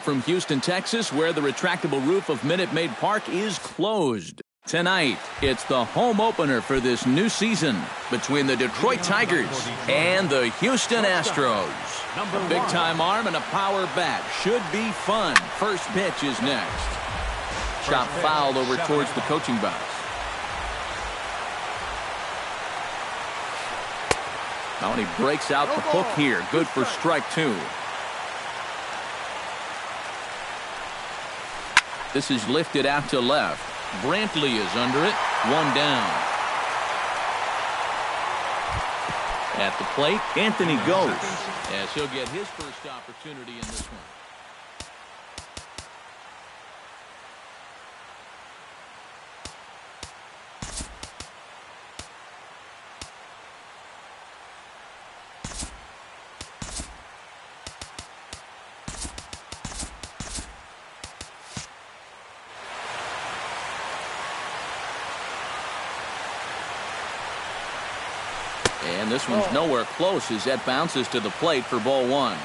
From Houston, Texas, where the retractable roof of Minute Maid Park is closed. Tonight, it's the home opener for this new season between the Detroit Tigers and the Houston Astros. A big-time arm and a power bat should be fun. First pitch is next. Chop foul over towards the coaching box. Now he breaks out the hook here. Good for strike two. This is lifted out to left. Brantley is under it. One down. At the plate, Anthony goes, as he'll get his first opportunity in this one. And this one's nowhere close as that bounces to the plate for ball one.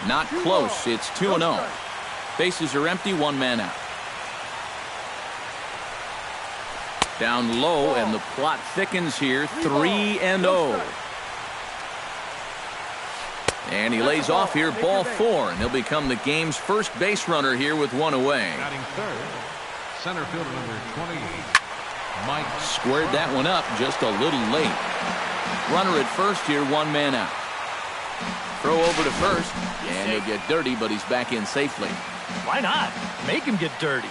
Not close. It's 2-0. Bases are empty. One man out. Down low, and the plot thickens here. 3-0. And he lays off here. Ball four, and he'll become the game's first base runner here with one away. Batting third, center fielder number 28. Mike squared that one up just a little late. Runner at first here, one man out. Throw over to first, and he'll get dirty, but he's back in safely. Why not? Make him get dirty.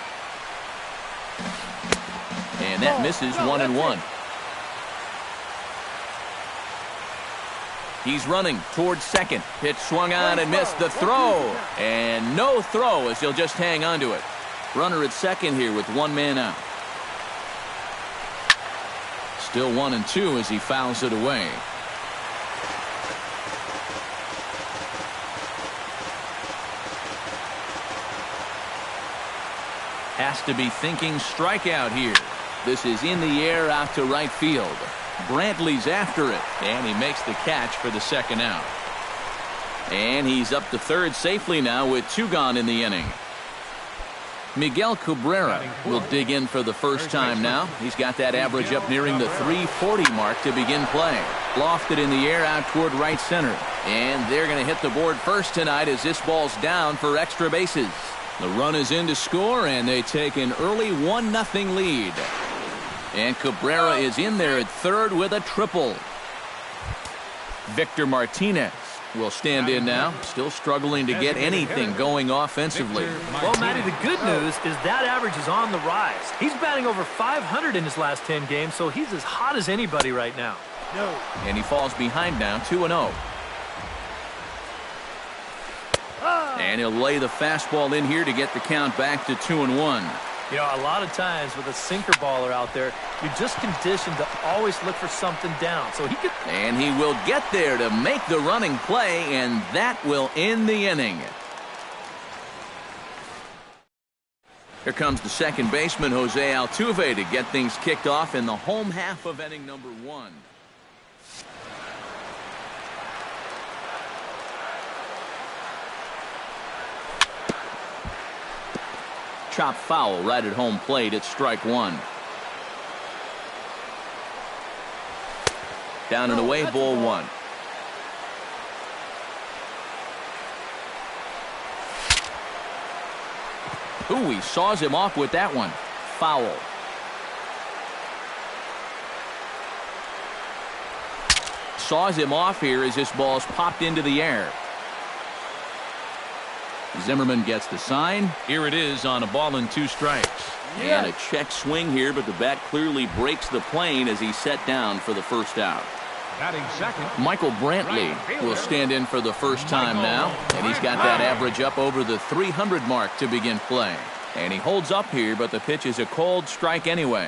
And that misses 1-1. He's running towards second. Pitch swung on and missed. The throw. And no throw as he'll just hang on to it. Runner at second here with one man out. Still 1-2 as he fouls it away. Has to be thinking strikeout here. This is in the air out to right field. Brantley's after it, and he makes the catch for the second out. And he's up to third safely now with two gone in the inning. Miguel Cabrera will dig in for the first time now. He's got that average up nearing the 340 mark to begin play. Lofted in the air out toward right center. And they're going to hit the board first tonight as this ball's down for extra bases. The run is in to score, and they take an early 1-0 lead. And Cabrera is in there at third with a triple. Victor Martinez will stand in now, still struggling to get anything going offensively. Well, Matty, the good news is that average is on the rise. He's batting over 500 in his last 10 games, so he's as hot as anybody right now. And he falls behind now, 2-0. And he'll lay the fastball in here to get the count back to 2-1. You know, a lot of times with a sinker baller out there, you're just conditioned to always look for something down. So he could. And he will get there to make the running play, and that will end the inning. Here comes the second baseman, Jose Altuve, to get things kicked off in the home half of inning number one. Chop foul right at home plate. It's strike one. Down and away, ball one. Ooh, he saws him off with that one. Foul. Saws him off here as this ball's popped into the air. Zimmerman gets the sign. Here it is on a ball and two strikes. And a check swing here, but the bat clearly breaks the plane as he's set down for the first out. Batting second, Michael Brantley will stand in for the first time now, and he's got that average up over the 300 mark to begin play. And he holds up here, but the pitch is a cold strike anyway.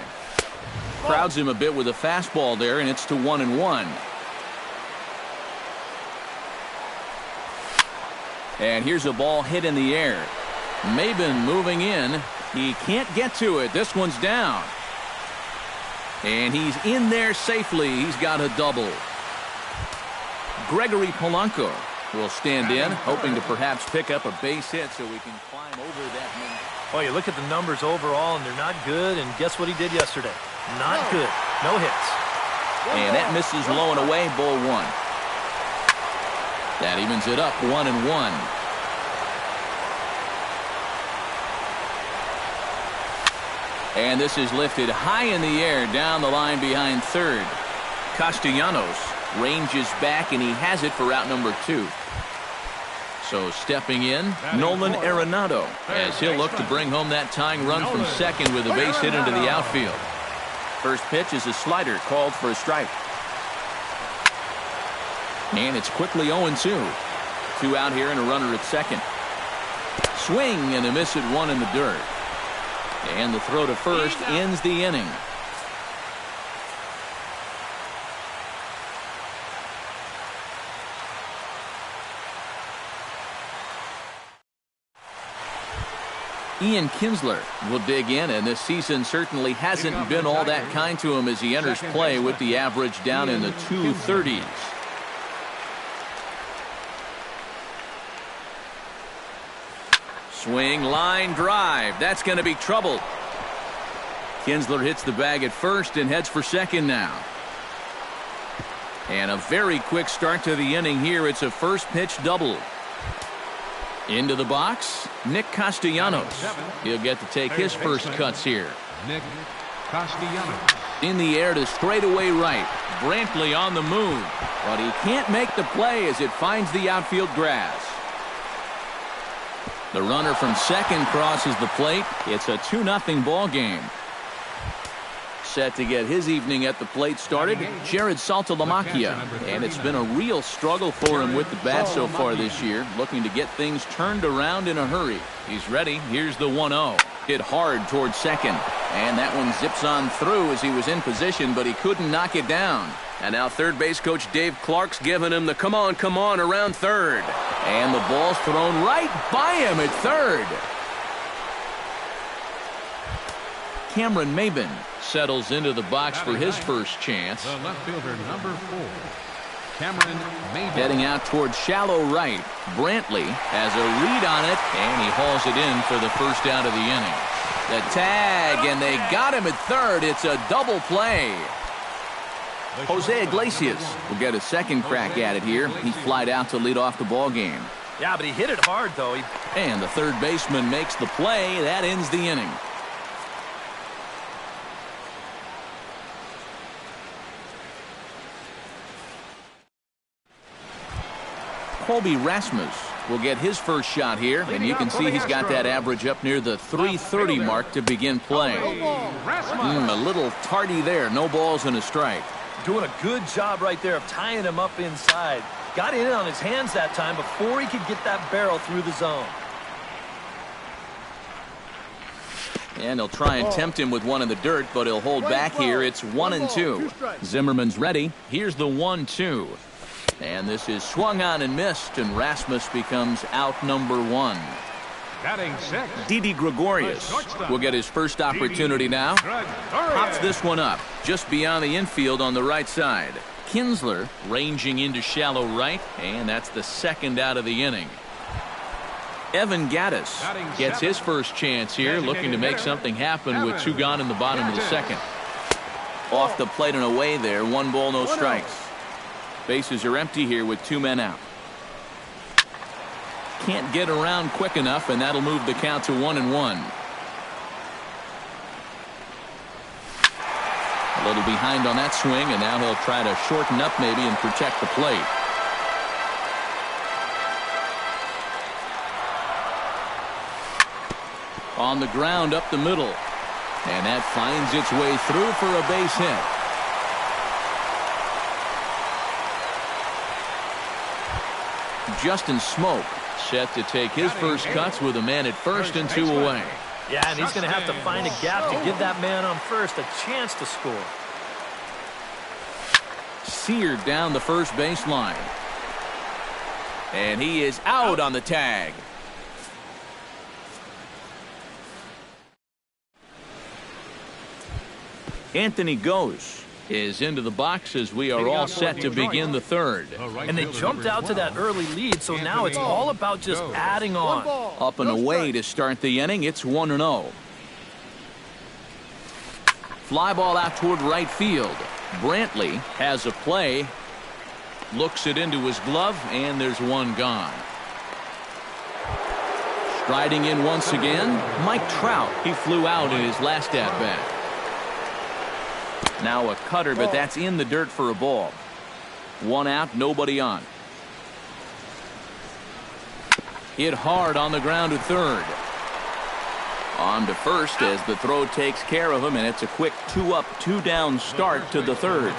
Crowds him a bit with a fastball there, and it's to 1-1. And here's a ball hit in the air. Maben moving in. He can't get to it. This one's down. And he's in there safely. He's got a double. Gregory Polanco will stand in, hoping to perhaps pick up a base hit so we can climb over that minute. Well, you look at the numbers overall, and they're not good, and guess what he did yesterday? Not good. No hits. And that misses low and away, ball one. That evens it up, 1-1. And this is lifted high in the air down the line behind third. Castellanos ranges back, and he has it for out number 2. So stepping in, Nolan Arenado, as he'll look to bring home that tying run from second with a base hit into the outfield. First pitch is a slider called for a strike. And it's quickly 0-2. 2 out here and a runner at second. Swing and a miss at 1 in the dirt. And the throw to first ends the inning. Ian Kinsler will dig in, and this season certainly hasn't been all that kind to him as he enters play with the average down in the 230s. Swing, line drive. That's going to be trouble. Kinsler hits the bag at first and heads for second now. And a very quick start to the inning here. It's a first pitch double. Into the box, Nick Castellanos. He'll get to take his first cuts here. Nick Castellanos. In the air to straightaway right. Brantley on the move. But he can't make the play as it finds the outfield grass. The runner from second crosses the plate. It's a 2-0 ball game. Set to get his evening at the plate started, Jared Saltalamacchia. And it's been a real struggle for him with the bat so far this year, looking to get things turned around in a hurry. He's ready. Here's the 1-0. Hit hard towards second. And that one zips on through as he was in position, but he couldn't knock it down. And now third base coach Dave Clark's giving him the come on around third. And the ball's thrown right by him at third. Cameron Maben settles into the box for his first chance. The left fielder, number 4, Cameron Maben. Heading out towards shallow right. Brantley has a read on it, and he hauls it in for the first out of the inning. The tag, and they got him at third. It's a double play. Jose Iglesias will get a second crack at it here. He flied out to lead off the ball game. Yeah, but he hit it hard, though. And the third baseman makes the play. That ends the inning. Colby Rasmus will get his first shot here, and you can see he's got that average up near the 330 mark to begin play. A little tardy there. No balls and a strike. Doing a good job right there of tying him up inside. Got in on his hands that time before he could get that barrel through the zone. And he'll try and tempt him with one in the dirt, but he'll hold back here. It's 1-2. Zimmerman's ready. Here's the 1-2. And this is swung on and missed, and Rasmus becomes out number 1. Batting six. Didi Gregorius will get his first opportunity now. Pops this one up just beyond the infield on the right side. Kinsler ranging into shallow right, and that's the second out of the inning. Evan Gattis gets his first chance here, looking to make something happen with 2 gone in the bottom of the second. Off the plate and away there. 1 ball, no strikes. Bases are empty here with 2 men out. Can't get around quick enough, and that'll move the count to 1-1. A little behind on that swing, and now he'll try to shorten up maybe and protect the plate. On the ground up the middle, and that finds its way through for a base hit. Justin Smoke set to take his first cuts with a man at first and 2 away. Yeah, and he's going to have to find a gap to give that man on first a chance to score. Seared down the first baseline. And he is out on the tag. Anthony Goes is into the box as we are all set to begin the third. And they jumped out to that early lead, so now it's all about just adding on. Up and away to start the inning. It's 1-0. Fly ball out toward right field. Brantley has a play. Looks it into his glove, and there's one gone. Striding in once again, Mike Trout. He flew out in his last at-bat. Now a cutter, but that's in the dirt for a ball. One out, nobody on. Hit hard on the ground to third. On to first as the throw takes care of him, and it's a quick 2-up, 2-down start to the third.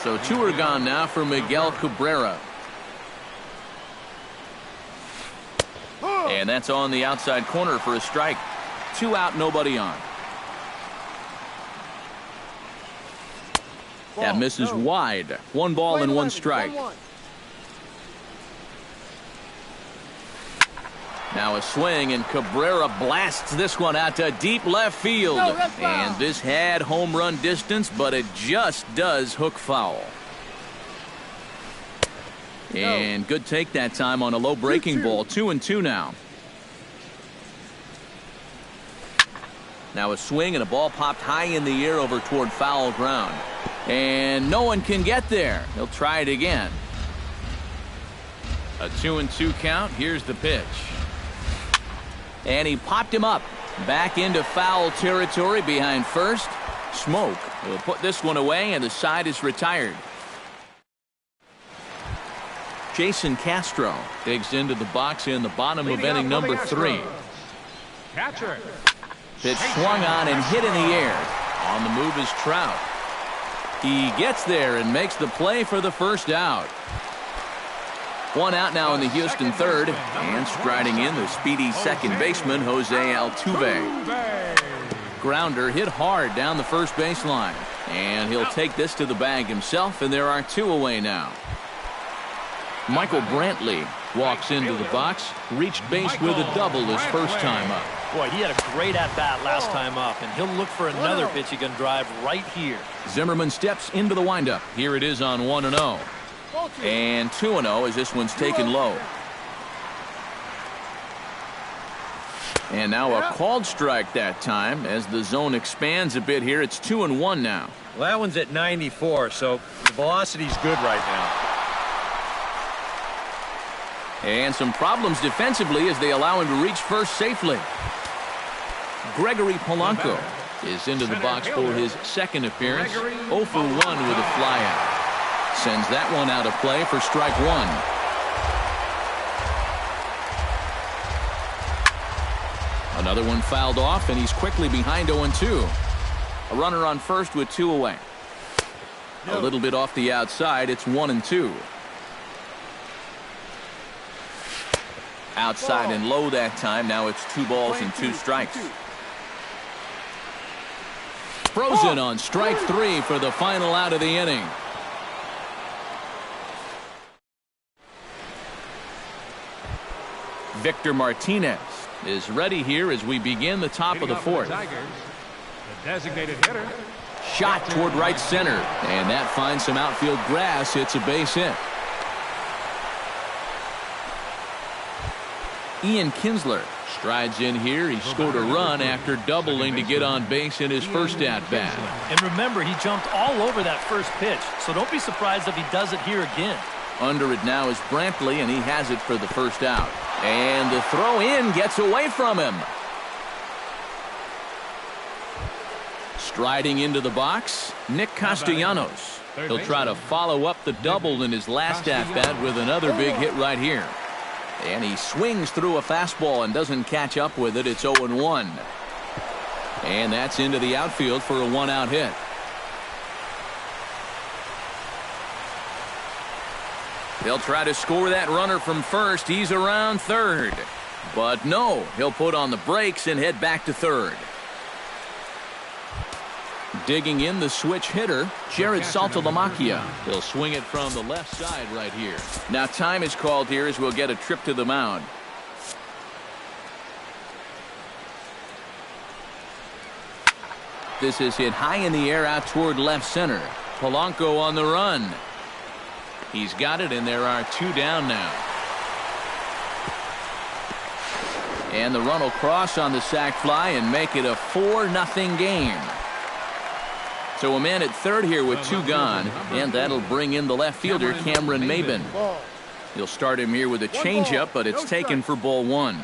So 2 are gone now for Miguel Cabrera. And that's on the outside corner for a strike. 2 out, nobody on. That misses wide. 1 ball and 1 strike. Now a swing, and Cabrera blasts this one out to deep left field. And this had home run distance, but it just does hook foul. And good take that time on a low breaking ball. 2-2 now. Now a swing, and a ball popped high in the air over toward foul ground. And no one can get there. He'll try it again. A 2-2 count. Here's the pitch. And he popped him up. Back into foul territory behind first. Smoke will put this one away, and the side is retired. Jason Castro digs into the box in the bottom of inning number 3. Catcher. Pitch swung on and hit in the air. On the move is Trout. He gets there and makes the play for the first out. 1 out now in the Houston third, and striding in the speedy second baseman Jose Altuve. Grounder hit hard down the first baseline, and he'll take this to the bag himself, and there are 2 away now. Michael Brantley walks into the box, reached base with a double his first time up. Boy, he had a great at-bat last time up, and he'll look for another pitch he can drive right here. Zimmerman steps into the windup. Here it is on 1-0. And 2-0 as this one's taken low. And now a called strike that time as the zone expands a bit here. It's 2-1 now. Well, that one's at 94, so the velocity's good right now. And some problems defensively as they allow him to reach first safely. Gregory Polanco is into the box for his second appearance. 0 for 1 with a flyout. Sends that one out of play for strike 1. Another one fouled off, and he's quickly behind 0-2. A runner on first with 2 away. A little bit off the outside. It's 1-2. Outside and low that time. Now it's 2 balls and 2 strikes. Frozen on strike 3 for the final out of the inning. Victor Martinez is ready here as we begin the top of the fourth. The designated hitter. Shot toward right center, and that finds some outfield grass. It's a base hit. Ian Kinsler strides in here. He scored a run after doubling to get on base in his first at-bat. And remember, he jumped all over that first pitch, so don't be surprised if he does it here again. Under it now is Brantley, and he has it for the first out. And the throw in gets away from him. Striding into the box, Nick Castellanos. He'll try to follow up the double in his last at-bat with another big hit right here. And he swings through a fastball and doesn't catch up with it. It's 0-1. And that's into the outfield for a 1-out hit. They'll try to score that runner from first. He's around third. But no, he'll put on the brakes and head back to third. Digging in the switch hitter, Jared Saltalamacchia. He'll swing it from the left side right here. Now time is called here as we'll get a trip to the mound. This is hit high in the air out toward left center. Polanco on the run. He's got it, and there are 2 down now. And the run will cross on the sac fly and make it a 4-0 game. So a man at third here with 2 gone, and that'll bring in the left fielder, Cameron Maben. He'll start him here with a changeup, but it's taken for ball 1.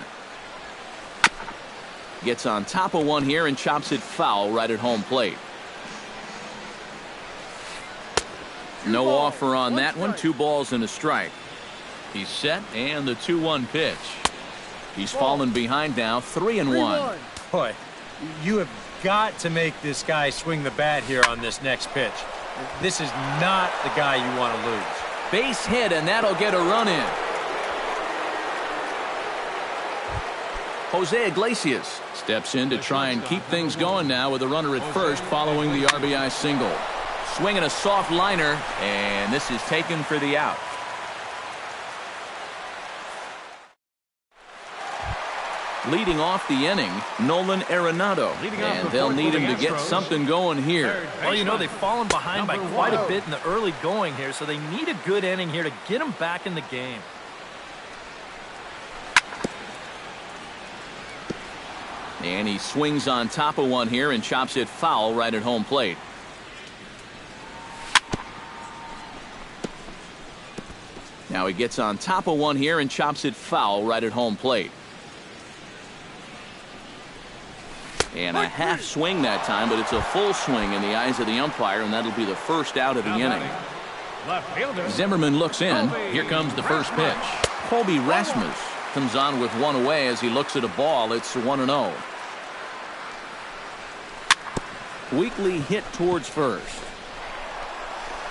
Gets on top of one here and chops it foul right at home plate. No offer on that one. 2 balls and a strike. He's set, and the 2-1 pitch. He's fallen behind now, 3-1. Boy, you have got to make this guy swing the bat here on this next pitch. This is not the guy you want to lose. Base hit, and that'll get a run in. Jose Iglesias steps in to try and keep things going now with a runner at first following the RBI single. Swinging a soft liner, and this is taken for the out. Leading off the inning, Nolan Arenado, and they'll need him to get something going here. Well, you know, they've fallen behind by quite a bit in the early going here, so they need a good inning here to get them back in the game. And he swings on top of one here and chops it foul right at home plate. Now he gets on top of one here and chops it foul right at home plate. And a half swing that time, but it's a full swing in the eyes of the umpire, and that'll be the first out of the inning. Zimmerman looks in. Here comes the first pitch. Colby Rasmus comes on with one away as he looks at a ball. It's 1-0. Weekly hit towards first.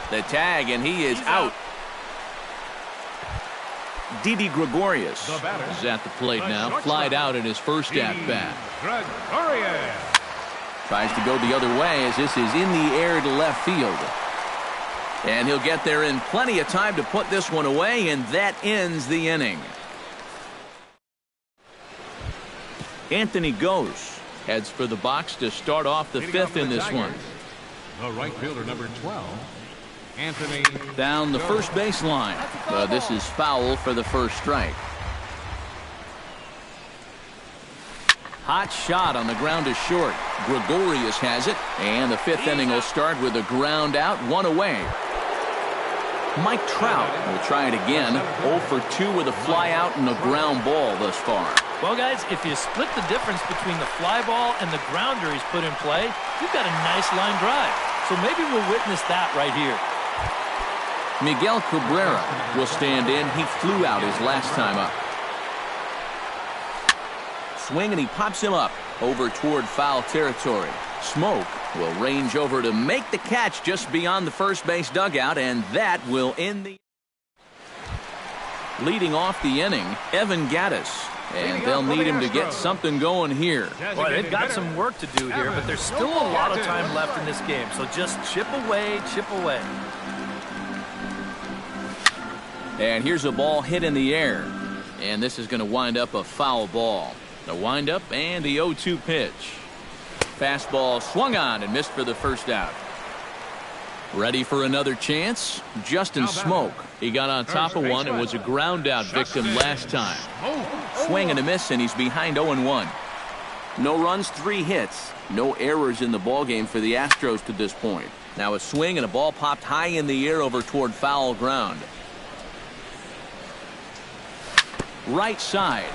The tag, and he is out. Didi Gregorius is at the plate now. Flied out in his first at-bat. Tries to go the other way as this is in the air to left field. And he'll get there in plenty of time to put this one away, and that ends the inning. Anthony Gose heads for the box to start off the 5th in this one. The right fielder, number 12. Anthony down the first baseline. This is foul for the first strike. Hot shot on the ground is short. Gregorius has it, and the 5th inning will start with a ground out, 1 away. Mike Trout will try it again. 0 for 2 with a fly out and a ground ball thus far. Well, guys, if you split the difference between the fly ball and the grounder he's put in play, you've got a nice line drive. So maybe we'll witness that right here. Miguel Cabrera will stand in. He flew out his last time up. Swing, and he pops him up over toward foul territory. Smoke will range over to make the catch just beyond the first base dugout, and that will end the... Leading off the inning, Evan Gattis. And they'll need him to get something going here. Boy, they've got some work to do here, but there's still a lot of time left in this game. So just chip away, chip away. And here's a ball hit in the air. And this is going to wind up a foul ball. The windup and the 0-2 pitch. Fastball swung on and missed for the first out. Ready for another chance? Justin Smoke. He got on top of one and was a ground out victim last time. Swing and a miss, and he's behind 0-1. No runs, 3 hits. No errors in the ballgame for the Astros to this point. Now a swing and a ball popped high in the air over toward foul ground. Right side.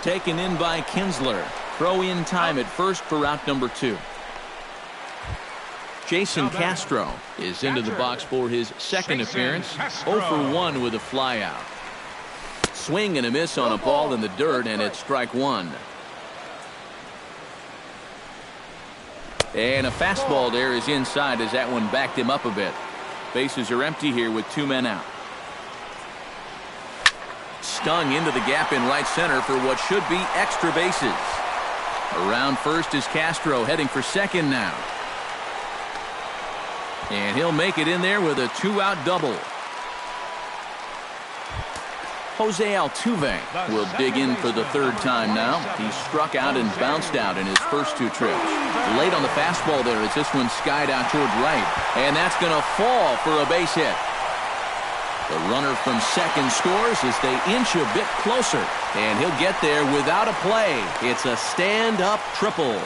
Taken in by Kinsler. Throw in time at first for out number 2. Jason Castro is into the box for his second appearance. 0 for 1 with a flyout. Swing and a miss on a ball in the dirt, and it's strike 1. And a fastball there is inside as that one backed him up a bit. Bases are empty here with 2 men out. Stung into the gap in right center for what should be extra bases. Around first is Castro, heading for second now. And he'll make it in there with a 2-out double. Jose Altuve will dig in for the third time now. He struck out and bounced out in his first two trips. Late on the fastball there as this one skied out toward right. And that's going to fall for a base hit. The runner from second scores as they inch a bit closer. And he'll get there without a play. It's a stand-up triple.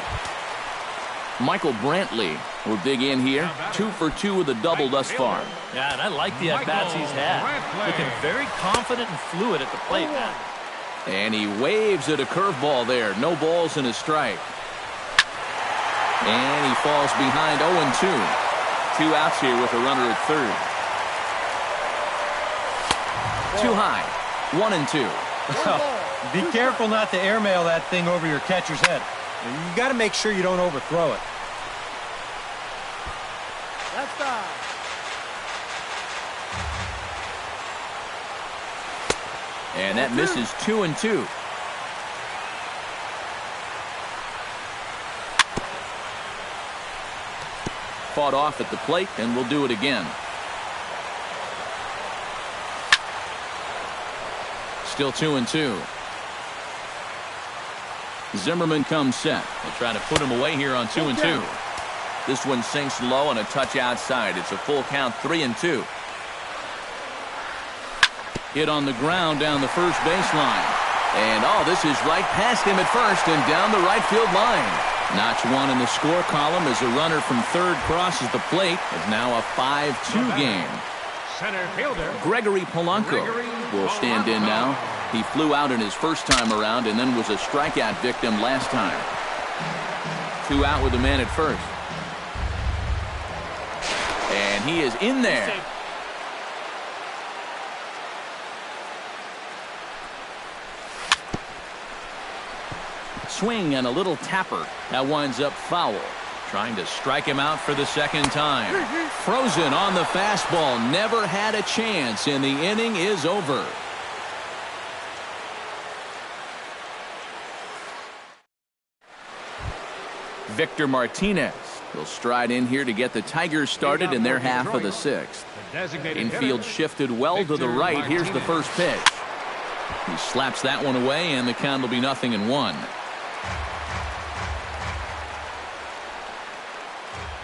Michael Brantley will dig in here. 2 for 2 with a double thus far. Yeah, and I like the at-bats he's had. Looking very confident and fluid at the plate, man. And he waves at a curveball there. No balls and a strike. And he falls behind 0-2. 2 outs here with a runner at third. Too high. 1-2. Be careful not to airmail that thing over your catcher's head. You got to make sure you don't overthrow it. That's right. And that misses 2-2. Fought off at the plate, and we'll do it again. Still 2-2. Zimmerman comes set. They'll try to put him away here on 2-2. This one sinks low and a touch outside. It's a full count, 3-2. Hit on the ground down the first baseline. And oh, this is right past him at first and down the right field line. Notch 1 in the score column as a runner from third crosses the plate. It's now a 5-2 game. Center fielder Gregory Polanco will stand in now. He flew out in his first time around and then was a strikeout victim last time. 2 out with the man at first. And he is in there. Swing and a little tapper. That winds up foul. Trying to strike him out for the second time. Frozen on the fastball. Never had a chance, and the inning is over. Victor Martinez will stride in here to get the Tigers started in their half of the sixth. Infield shifted well to the right. Here's the first pitch. He slaps that one away, and the count will be 0-1.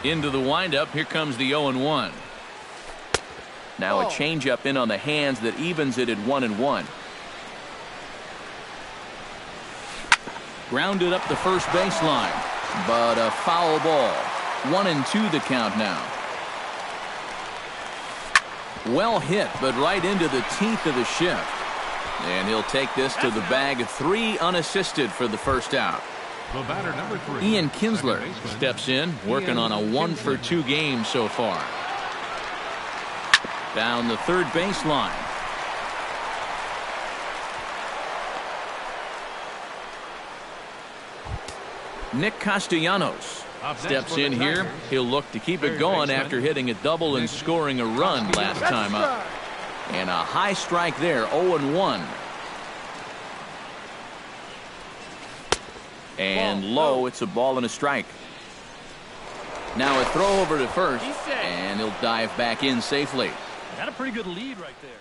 Into the windup. Here comes the 0-1. Now a changeup in on the hands that evens it at 1-1. Grounded up the first baseline, but a foul ball. 1-2 the count now. Well hit, but right into the teeth of the shift. And he'll take this to the bag. 3 unassisted for the first out. The batter, number 3. Ian Kinsler steps in, working on a 1-for-2 game so far. Down the third baseline. Nick Castellanos steps in here. He'll look to keep it going after hitting a double and scoring a run last time up. And a high strike there, 0-1. And low, it's a ball and a strike. Now a throw over to first, and he'll dive back in safely. Got a pretty good lead right there.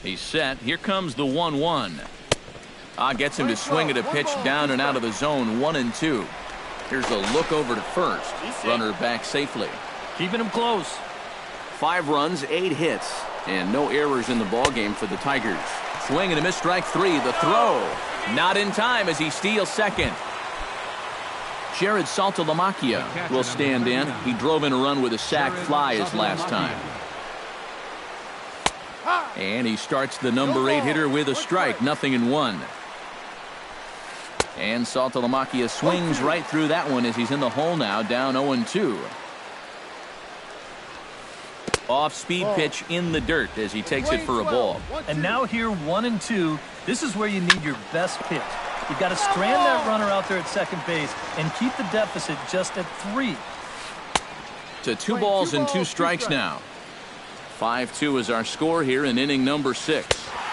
He's set. Here comes the 1-1. Gets him to swing at a pitch down and out of the zone. 1-2. Here's a look over to first. Runner back safely. Keeping him close. 5 runs, 8 hits, and no errors in the ballgame for the Tigers. Swing and a miss, strike 3. The throw. Not in time as he steals second. Jared Saltalamacchia will stand in. He drove in a run with a sac fly his last time. And he starts the number 8 hitter with a strike, 0-1. And Saltalamacchia swings right through that one as he's in the hole now, down 0-2. Off-speed pitch in the dirt as he takes it for a ball. And now here, 1-2. This is where you need your best pitch. You've got to strand that runner out there at second base and keep the deficit just at 3. To 2 balls and 2 strikes now. 5-2 is our score here in inning number 6.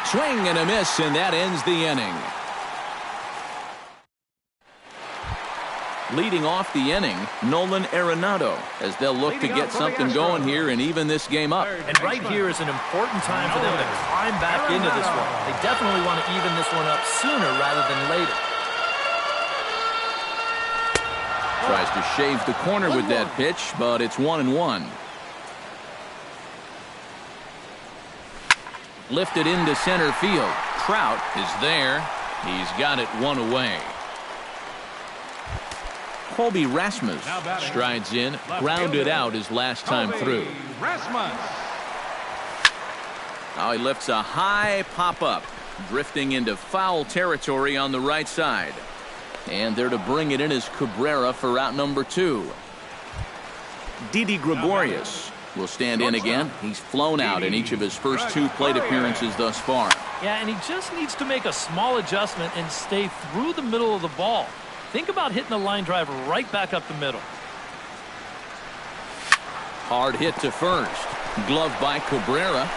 Swing and a miss, and that ends the inning. Leading off the inning, Nolan Arenado, as they'll look to get something going here and even this game up. And right here is an important time for them to climb back into this one. They definitely want to even this one up sooner rather than later. Tries to shave the corner with that pitch, but it's 1-1. Lifted into center field. Trout is there. He's got it 1 away. Colby Rasmus strides in, grounded out his last time through. Now he lifts a high pop-up, drifting into foul territory on the right side. And there to bring it in is Cabrera for out number 2. Didi Gregorius will stand in again. He's flown out in each of his first 2 plate appearances thus far. Yeah, and he just needs to make a small adjustment and stay through the middle of the ball. Think about hitting a line drive right back up the middle. Hard hit to first. Gloved by Cabrera.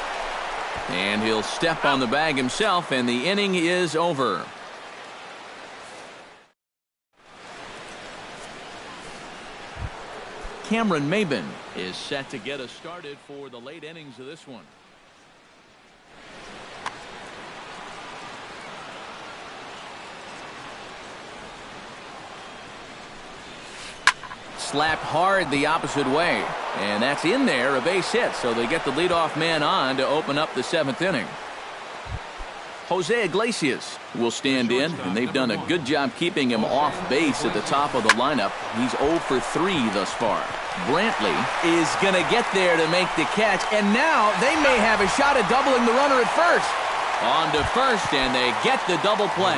And he'll step on the bag himself, and the inning is over. Cameron Maybin is set to get us started for the late innings of this one. Slapped hard the opposite way, and that's in there, a base hit, so they get the leadoff man on to open up the 7th inning. Jose Iglesias will stand in, and they've done a good job keeping him off base at the top of the lineup. He's 0 for 3 thus far. Brantley is going to get there to make the catch, and now they may have a shot at doubling the runner at first. On to first, and they get the double play.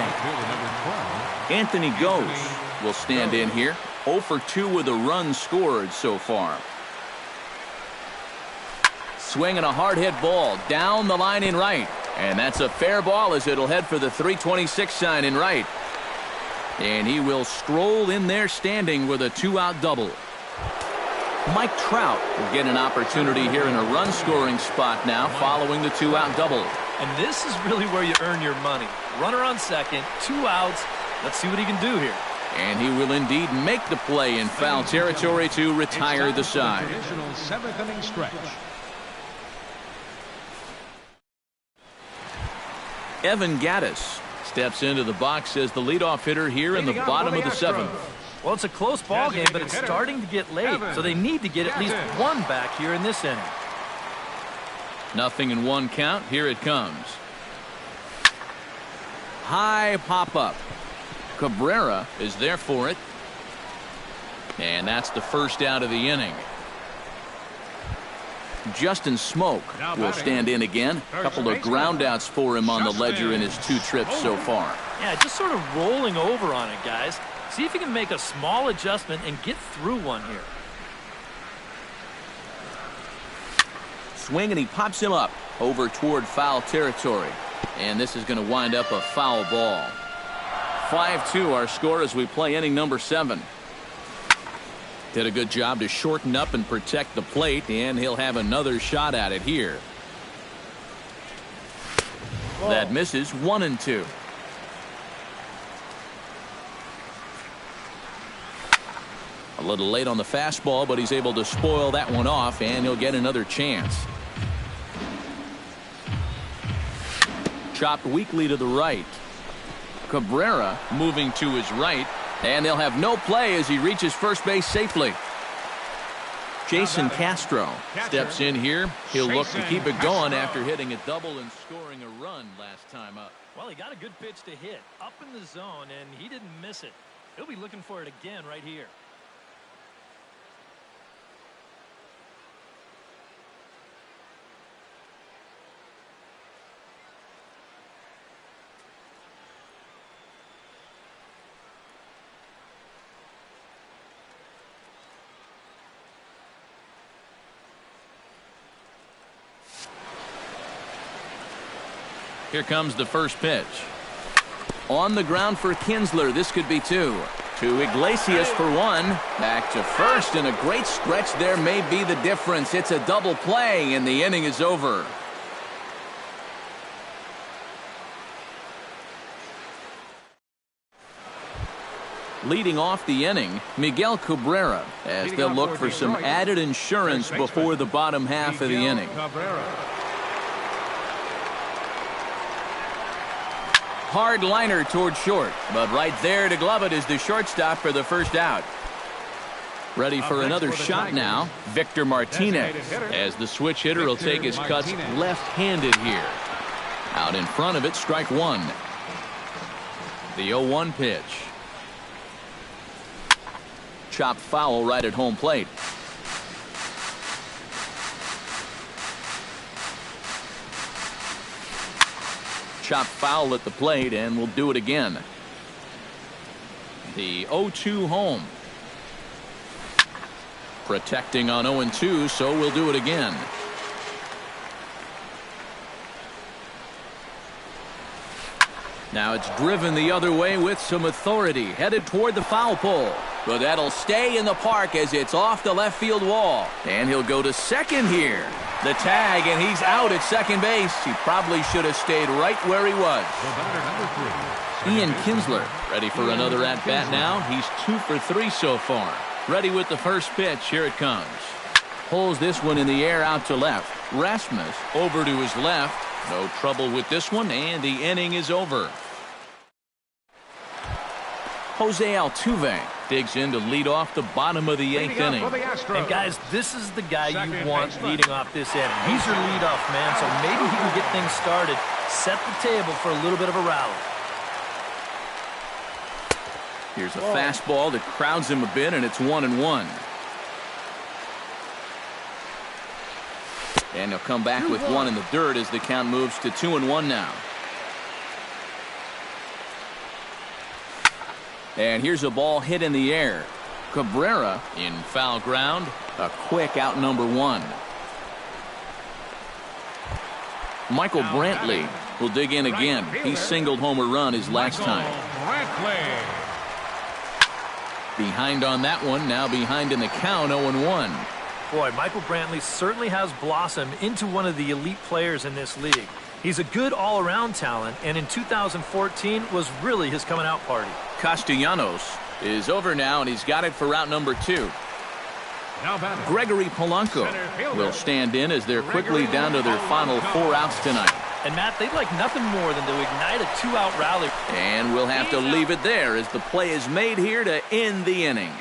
Anthony Gose will stand in here. 0 for 2 with a run scored so far. Swinging a hard hit ball down the line in right. And that's a fair ball as it'll head for the 326 sign in right. And he will stroll in there standing with a 2-out double. Mike Trout will get an opportunity here in a run scoring spot now following the 2-out double. And this is really where you earn your money. Runner on second, 2 outs. Let's see what he can do here. And he will indeed make the play in foul territory to retire the side. Traditional 7th inning stretch. Evan Gattis steps into the box as the leadoff hitter here in the bottom of the 7th. Well, it's a close ball game, but it's starting to get late, so they need to get at least 1 back here in this inning. 0-1 count. Here it comes. High pop-up. Cabrera is there for it. And that's the first out of the inning. Justin Smoke will stand in again. A couple of groundouts for him on the ledger in his 2 trips so far. Yeah, just sort of rolling over on it, guys. See if he can make a small adjustment and get through one here. Swing, and he pops him up over toward foul territory. And this is going to wind up a foul ball. 5-2 our score as we play inning number 7. Did a good job to shorten up and protect the plate, and he'll have another shot at it here. That misses. 1-2. A little late on the fastball, but he's able to spoil that one off, and he'll get another chance. Chopped weakly to the right. Cabrera moving to his right. And they'll have no play as he reaches first base safely. Jason Castro steps in here. He'll look to keep it going after hitting a double and scoring a run last time up. Well, he got a good pitch to hit up in the zone, and he didn't miss it. He'll be looking for it again right here. Here comes the first pitch. On the ground for Kinsler. This could be two. To Iglesias for one. Back to first, and a great stretch there may be the difference. It's a double play, and the inning is over. Leading off the inning, Miguel Cabrera, as they'll look for some added insurance before the bottom half of the inning. Hard liner toward short, but right there to glove it is the shortstop for the first out. Ready for another shot now, Victor Martinez, as the switch hitter will take his cuts left-handed here. Out in front of it, strike one. The 0-1 pitch. Chopped foul right at home plate. Chopped foul at the plate, and we'll do it again. The 0-2 home. Protecting on 0-2, so we'll do it again. Now it's driven the other way with some authority, headed toward the foul pole. But that'll stay in the park as it's off the left field wall. And he'll go to second here. The tag, and he's out at second base. He probably should have stayed right where he was. Ian Kinsler ready for another at-bat now. He's 2 for 3 so far. Ready with the first pitch. Here it comes. Pulls this one in the air out to left. Rasmus over to his left. No trouble with this one, and the inning is over. Jose Altuve digs in to lead off the bottom of the 8th inning. And guys, this is the guy you want leading off this inning. He's your leadoff man, so maybe he can get things started, set the table for a little bit of a rally. Here's a fastball that crowds him a bit, and it's 1-1. And he'll come back with one in the dirt as the count moves to 2-1 now. And here's a ball hit in the air. Cabrera in foul ground. A quick out number 1. Michael Brantley will dig in again. He singled home a run his last time. Behind on that one. Now behind in the count, 0-1. Boy, Michael Brantley certainly has blossomed into one of the elite players in this league. He's a good all-around talent, and in 2014 was really his coming-out party. Castellanos is over now, and he's got it for route number 2. Gregory Polanco will stand in as they're quickly down to their final 4 outs tonight. And, Matt, they'd like nothing more than to ignite a 2-out rally. And we'll have to leave it there as the play is made here to end the inning.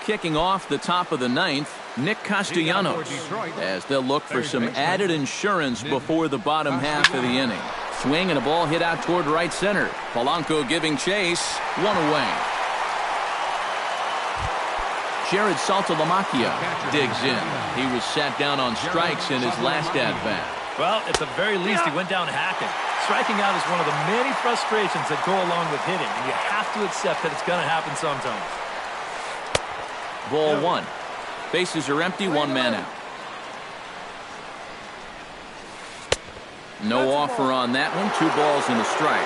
Kicking off the top of the 9th, Nick Castellanos, as they'll look for some added insurance before the bottom half of the inning. Swing and a ball hit out toward right center. Polanco giving chase. 1 away. Jared Saltalamacchia digs in. He was sat down on strikes in his last at-bat. Well, at the very least, he went down hacking. Striking out is one of the many frustrations that go along with hitting, and you have to accept that it's going to happen sometimes. Ball 1. Bases are empty, 1 man out. No offer on that one. 2 balls and a strike.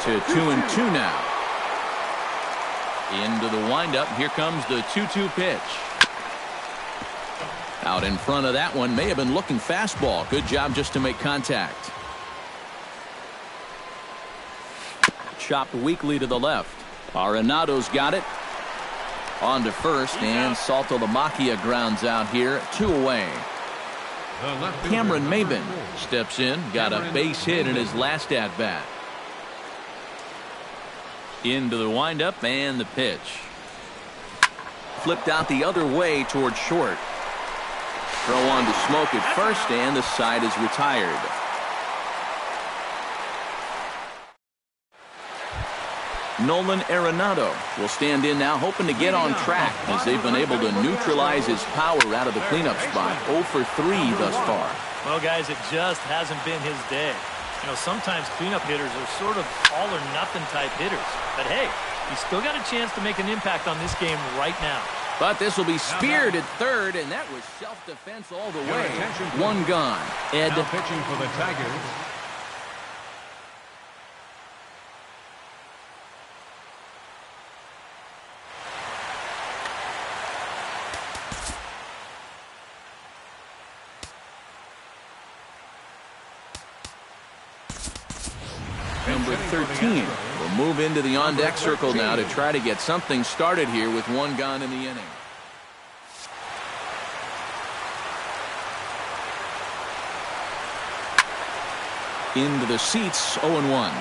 To 2-2 now. Into the windup. Here comes the 2-2 pitch. Out in front of that one. May have been looking fastball. Good job just to make contact. Chopped weakly to the left. Arenado's got it. On to first, and Saltalamacchia grounds out here, 2 away. Cameron Maben steps in, got a base hit in his last at-bat. Into the windup and the pitch. Flipped out the other way towards short. Throw on to Smoke at first, and the side is retired. Nolan Arenado will stand in now, hoping to get on track as they've been able to neutralize his power out of the cleanup spot. 0 for 3 thus far. Well, guys, it just hasn't been his day. You know, sometimes cleanup hitters are sort of all-or-nothing type hitters. But, hey, he's still got a chance to make an impact on this game right now. But this will be speared at third, and that was self-defense all the way. 1 gone. Ed. Now pitching for the Tigers. Number 13 will move into the on-deck circle now to try to get something started here with 1 gone in the inning. Into the seats, 0-1.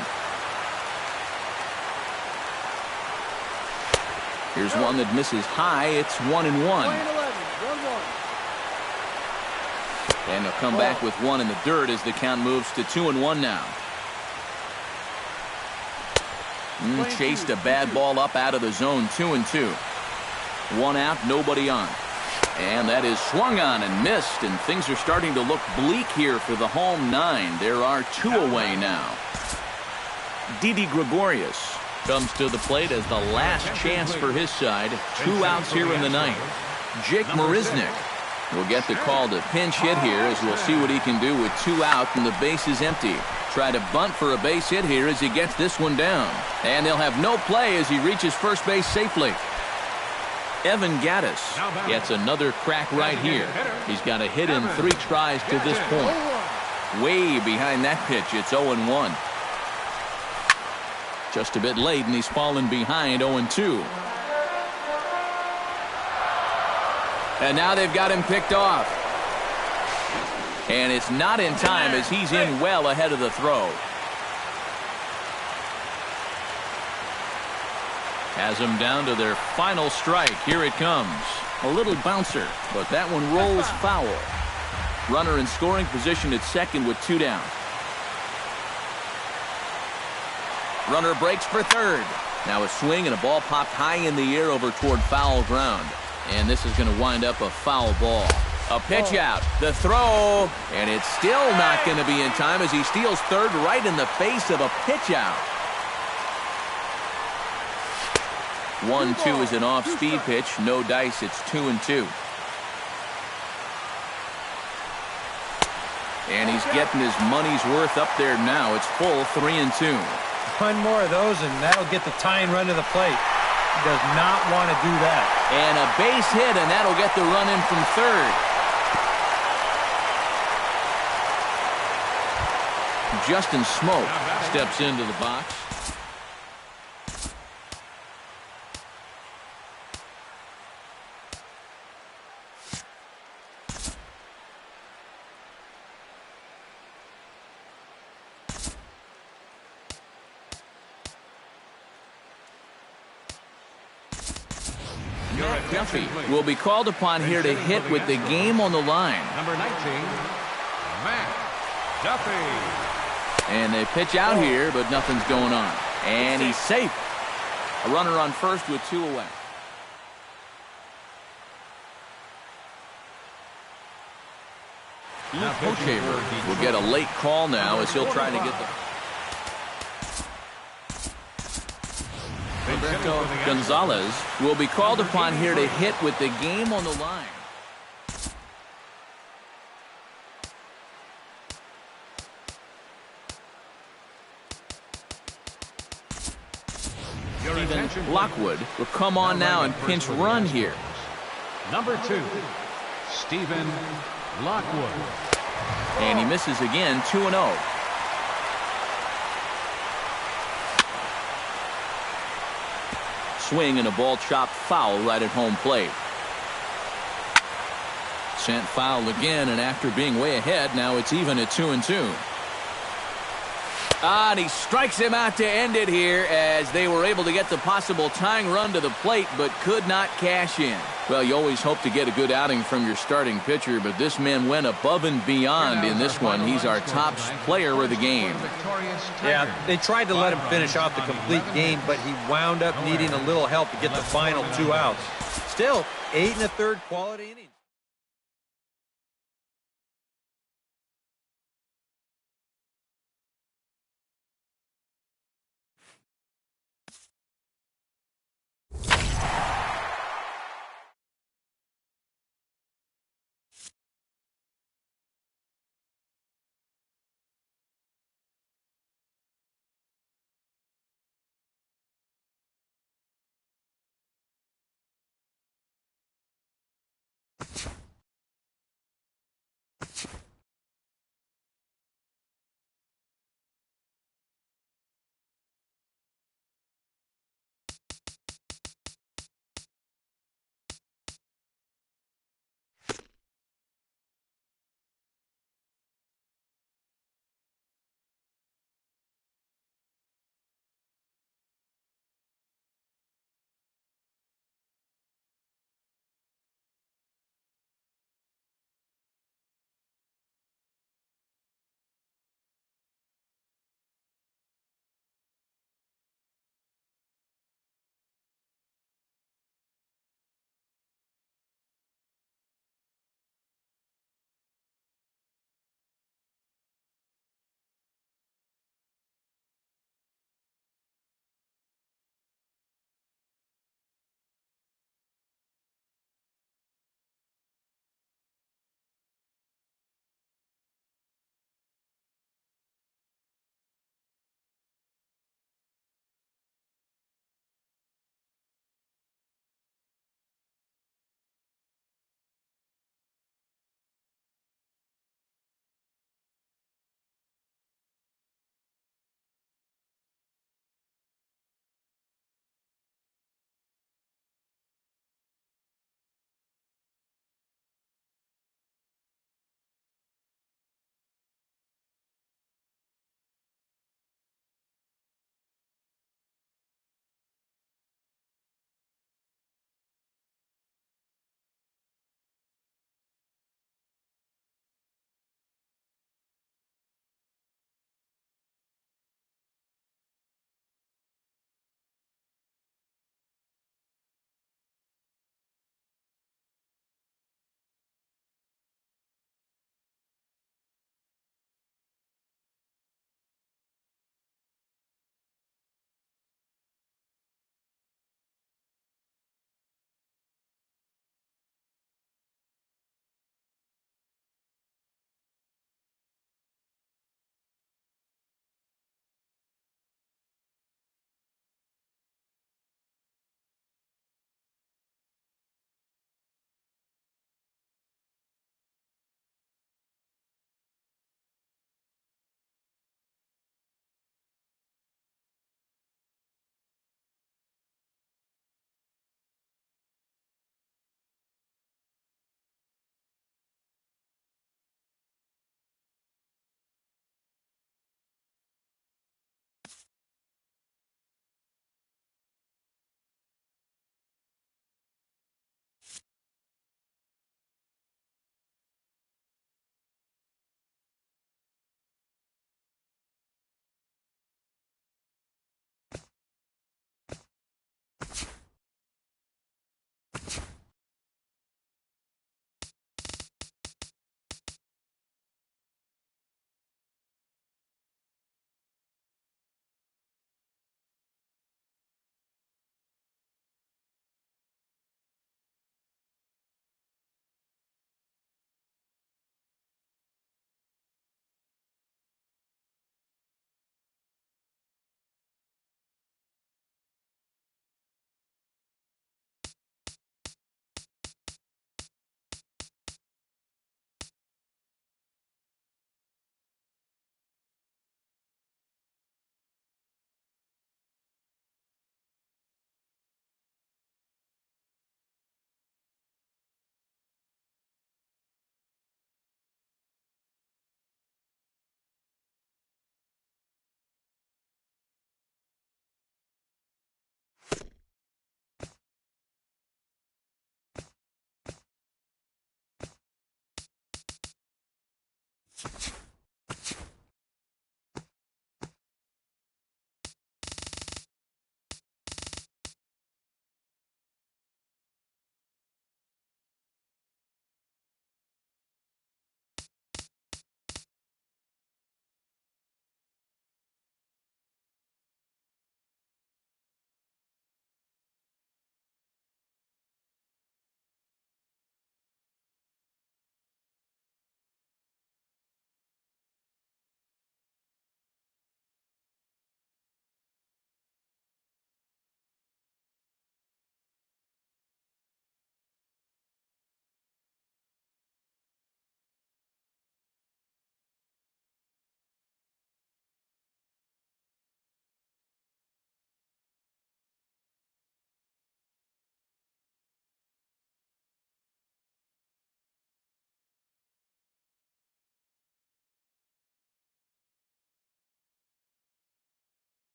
Here's one that misses high. It's 1-1. And they'll come back with 1 in the dirt as the count moves to 2-1 now. Chased a bad ball up out of the zone. 2-2. 1 out, nobody on. And that is swung on and missed, and things are starting to look bleak here for the home 9. There are 2 away now. Didi Gregorius comes to the plate as the last chance for his side. 2 outs here in the 9th. Jake Marisnick will get the call to pinch hit here, as we'll see what he can do with 2 out and the base is empty. Try to bunt for a base hit here as he gets this one down. And they'll have no play as he reaches first base safely. Evan Gattis gets another crack right here. He's got a hit in 3 tries to this point. Way behind that pitch, it's 0-1. Just a bit late, and he's fallen behind 0-2. And now they've got him picked off. And it's not in time as he's in well ahead of the throw. Has them down to their final strike. Here it comes. A little bouncer, but that one rolls foul. Runner in scoring position at second with 2 down. Runner breaks for third. Now a swing and a ball popped high in the air over toward foul ground. And this is going to wind up a foul ball. A pitch out, the throw, and it's still not going to be in time as he steals third right in the face of a pitch out. 1-2 is an off-speed pitch. No dice. It's 2-2. And he's getting his money's worth up there now. It's full 3-2. 1 more of those, and that'll get the tying run to the plate. He does not want to do that. And a base hit, and that'll get the run in from third. Justin Smoke steps into the box. Duffy will be called upon here to hit with the game on the line. Number 19, Matt Duffy. And they pitch out here, but nothing's going on. And he's safe. A runner on first with 2 away. Luke Hochevar will get a late call now as he'll try to get the... Roberto Gonzalez will be called upon here to hit with the game on the line. Stephen Lockwood will come on now and pinch run here. Number 2, Stephen Lockwood. And he misses again, 2-0. swing and a ball chopped foul right at home plate. Sent foul again, and after being way ahead, now it's even at 2-2. And he strikes him out to end it here as they were able to get the possible tying run to the plate but could not cash in. Well, you always hope to get a good outing from your starting pitcher, but this man went above and beyond in this one. He's our top player of the game. Yeah, they tried to let him finish off the complete game, but he wound up needing a little help to get the final 2 outs. Still, 8 1/3 quality innings.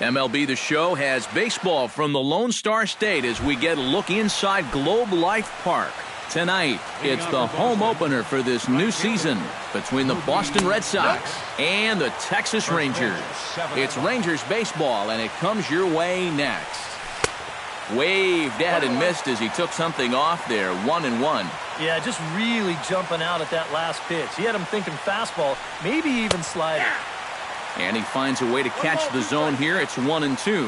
MLB The Show has baseball from the Lone Star State as we get a look inside Globe Life Park. Tonight, it's the home opener for this new season between the Boston Red Sox and the Texas Rangers. It's Rangers baseball, and it comes your way next. Waved at and missed as he took something off there, 1-1. Yeah, just really jumping out at that last pitch. He had him thinking fastball, maybe even slider. And he finds a way to catch the zone here. It's 1-2.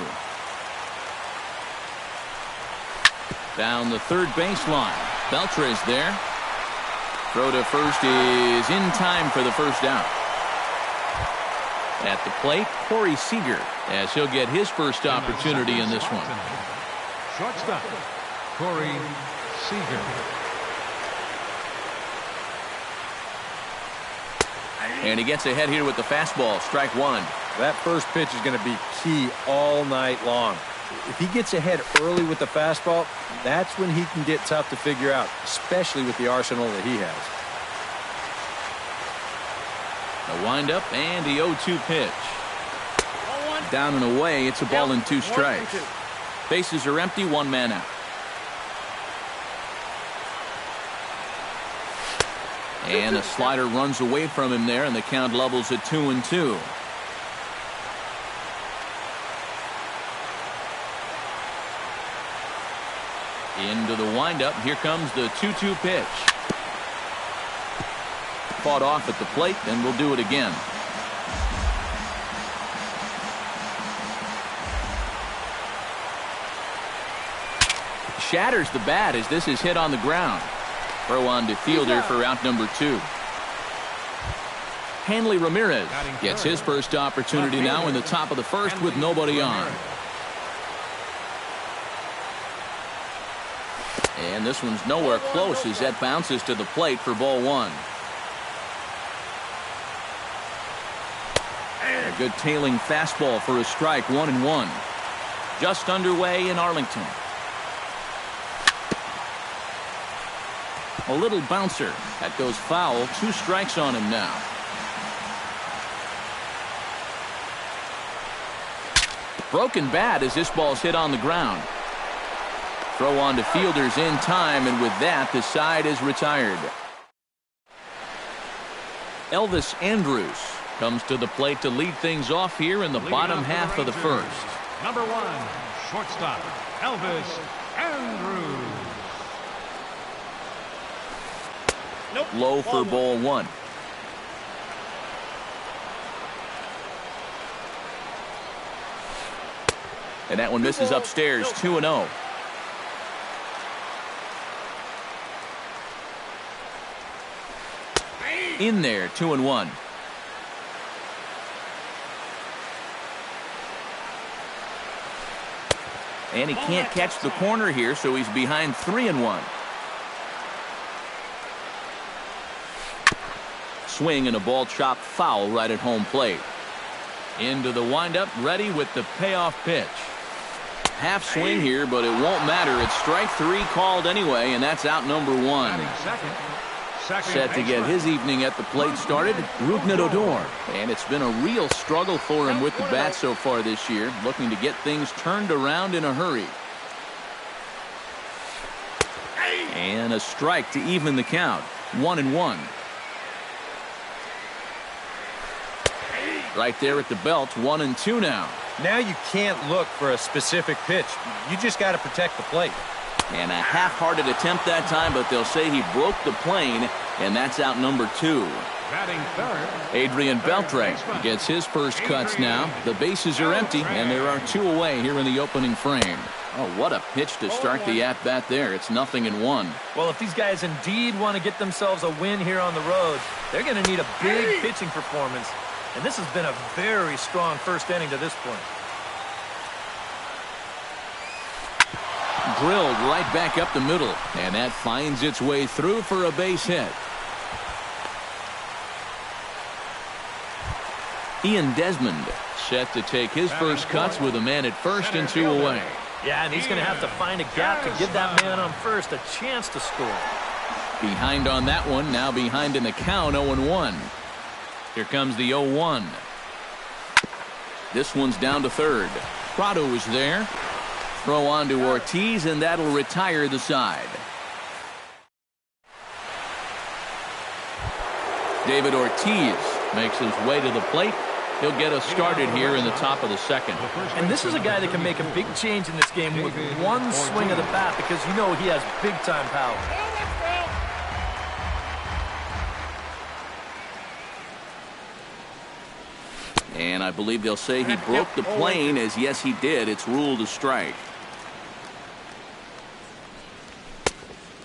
Down the third baseline. Beltre's there. Throw to first is in time for the first out. At the plate, Corey Seager, as he'll get his first opportunity in this one. Shortstop, Corey Seager. And he gets ahead here with the fastball, strike one. That first pitch is going to be key all night long. If he gets ahead early with the fastball, that's when he can get tough to figure out, especially with the arsenal that he has. The windup and the 0-2 pitch. Down and away, it's a ball and 2 strikes. Bases are empty, 1 man out. And a slider runs away from him there, and the count levels at 2-2. Into the windup. Here comes the 2-2 pitch. Fought off at the plate, then we'll do it again. Shatters the bat as this is hit on the ground. Throw on to fielder for out number 2. Hanley Ramirez gets his first opportunity now in the top of the first with nobody on. And this one's nowhere close as that bounces to the plate for ball 1. A good tailing fastball for a strike, 1-1. Just underway in Arlington. A little bouncer. That goes foul. 2 strikes on him now. Broken bat as this ball's hit on the ground. Throw on to fielders in time, and with that, the side is retired. Elvis Andrus comes to the plate to lead things off here in the bottom half of the first. Number 1, shortstop, Elvis Andrus. Low for ball 1. And that one misses upstairs, 2-0. In there, 2-1. And he can't catch the corner here, so he's behind 3-1. Swing and a ball chopped foul right at home plate. Into the windup, ready with the payoff pitch. Half swing here, but it won't matter. It's strike 3 called anyway, and that's out number 1. Set to get his evening at the plate started, Rougned Odor. And it's been a real struggle for him with the bat so far this year, looking to get things turned around in a hurry. And a strike to even the count, 1-1. Right there at the belt, 1-2 now. Now you can't look for a specific pitch. You just got to protect the plate. And a half-hearted attempt that time, but they'll say he broke the plane, and that's out number 2. Batting third, Adrian Beltre gets his first cuts now. The bases are empty, and there are 2 away here in the opening frame. Oh, what a pitch to start the at-bat there. It's 0-1. Well, if these guys indeed want to get themselves a win here on the road, they're going to need a big pitching performance. And this has been a very strong first inning to this point. Drilled right back up the middle, and that finds its way through for a base hit. Ian Desmond set to take his first cuts with a man at first and 2 away. Yeah, and he's going to have to find a gap to give that man on first a chance to score. Behind on that one, now behind in the count, 0-1. Here comes the 0-1. This one's down to third. Prado is there. Throw on to Ortiz, and that'll retire the side. David Ortiz makes his way to the plate. He'll get us started here in the top of the second. And this is a guy that can make a big change in this game with one swing of the bat, because you know he has big-time power. And I believe they'll say he broke the plane, as yes, he did. It's ruled a strike.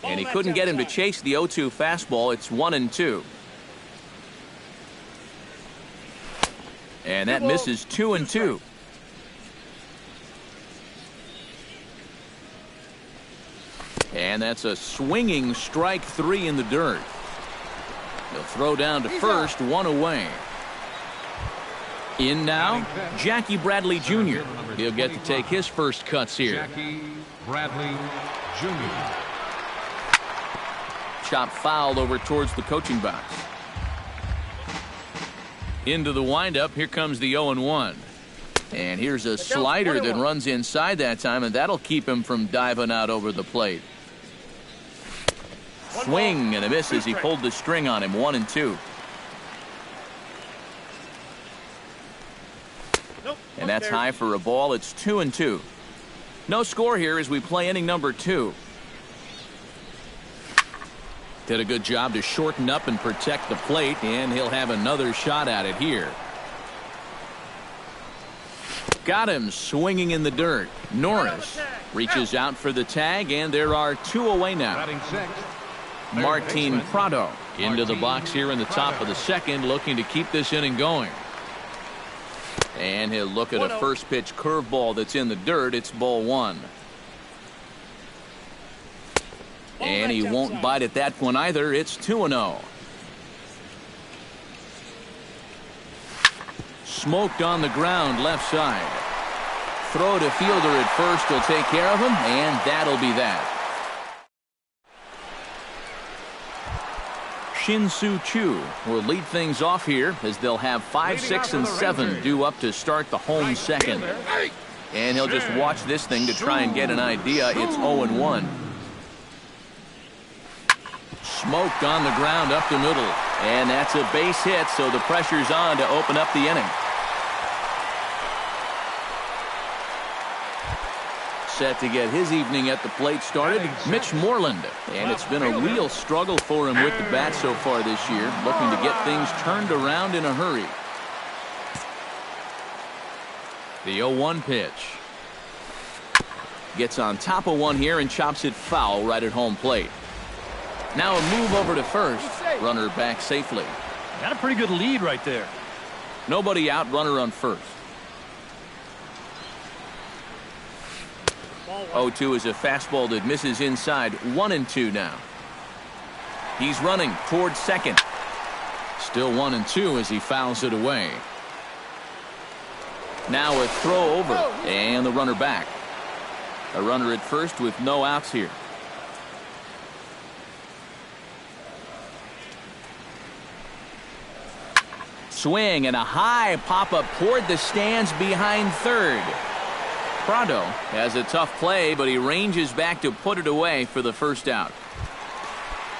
And he couldn't get him to chase the 0-2 fastball. It's 1-2. And that misses 2-2. And that's a swinging strike 3 in the dirt. He'll throw down to first, 1 away. In now, Jackie Bradley Jr. He'll get to take his first cuts here. Jackie Bradley Jr. Chop fouled over towards the coaching box. Into the windup, here comes the 0-1. And here's a slider that runs inside that time, and that'll keep him from diving out over the plate. Swing and a miss as he pulled the string on him, 1-2. And that's high for a ball. It's 2-2. No score here as we play inning number 2. Did a good job to shorten up and protect the plate, and he'll have another shot at it here. Got him swinging in the dirt. Norris reaches out for the tag, and there are 2 away now. Batting sixth, Martin Prado into the box here in the top of the second, looking to keep this inning going. And he'll look at a first pitch curveball that's in the dirt. It's ball 1. And he won't bite at that one either. It's 2-0. Smoked on the ground left side. Throw to fielder at first. He'll take care of him, and that'll be that. Shin-Soo Choo will lead things off here as they'll have 5, 6, and 7 due up to start the home second. And he'll just watch this thing to try and get an idea. It's 0-1. Smoked on the ground up the middle. And that's a base hit, so the pressure's on to open up the inning. Set to get his evening at the plate started, Mitch Moreland. And it's been a real struggle for him with the bat so far this year, looking to get things turned around in a hurry. The 0-1 pitch. Gets on top of one here and chops it foul right at home plate. Now a move over to first. Runner back safely. Got a pretty good lead right there. Nobody out, runner on first. 0-2 is a fastball that misses inside. 1-2 now. He's running towards second. Still 1-2 as he fouls it away. Now a throw over and the runner back. A runner at first with no outs here. Swing and a high pop-up toward the stands behind third. Prado has a tough play, but he ranges back to put it away for the first out.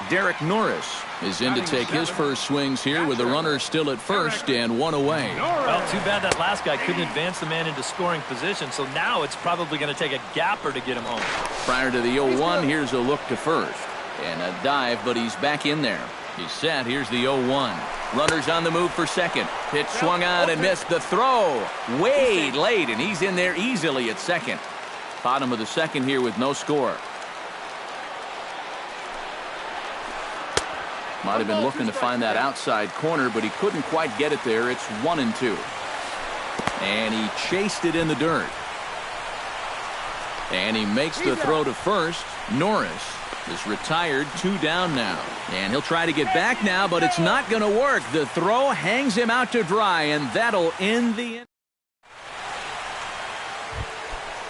Derek Norris is in to take his first swings here with the runner still at first and 1 away. Well, too bad that last guy couldn't advance the man into scoring position, so now it's probably going to take a gapper to get him home. Prior to the 0-1, here's a look to first. And a dive, but he's back in there. He's set. Here's the 0-1. Runners on the move for second. Pitch swung on and missed. The throw way late, and he's in there easily at second. Bottom of the second here with no score. Might have been looking to find that outside corner, but he couldn't quite get it there. It's 1-2. And he chased it in the dirt. And he makes the throw to first. Norris is retired, 2 down now. And he'll try to get back now, but it's not going to work. The throw hangs him out to dry, and that'll end the inning.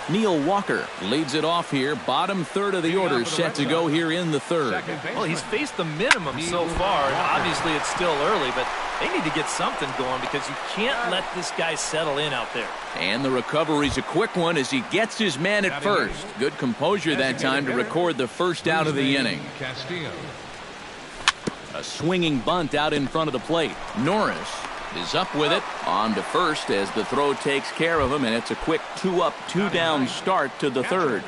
Neil Walker leads it off here. Bottom third of the order set to go here in the third. Well, he's faced the minimum so far. Obviously, it's still early, but They need to get something going because you can't let this guy settle in out there. And the recovery's a quick one as he gets his man at first. Good composure that time to record the first out of the inning. A swinging bunt out in front of the plate. Norris is up with it on to first as the throw takes care of him, and it's a quick 2-up, 2-down start to the third.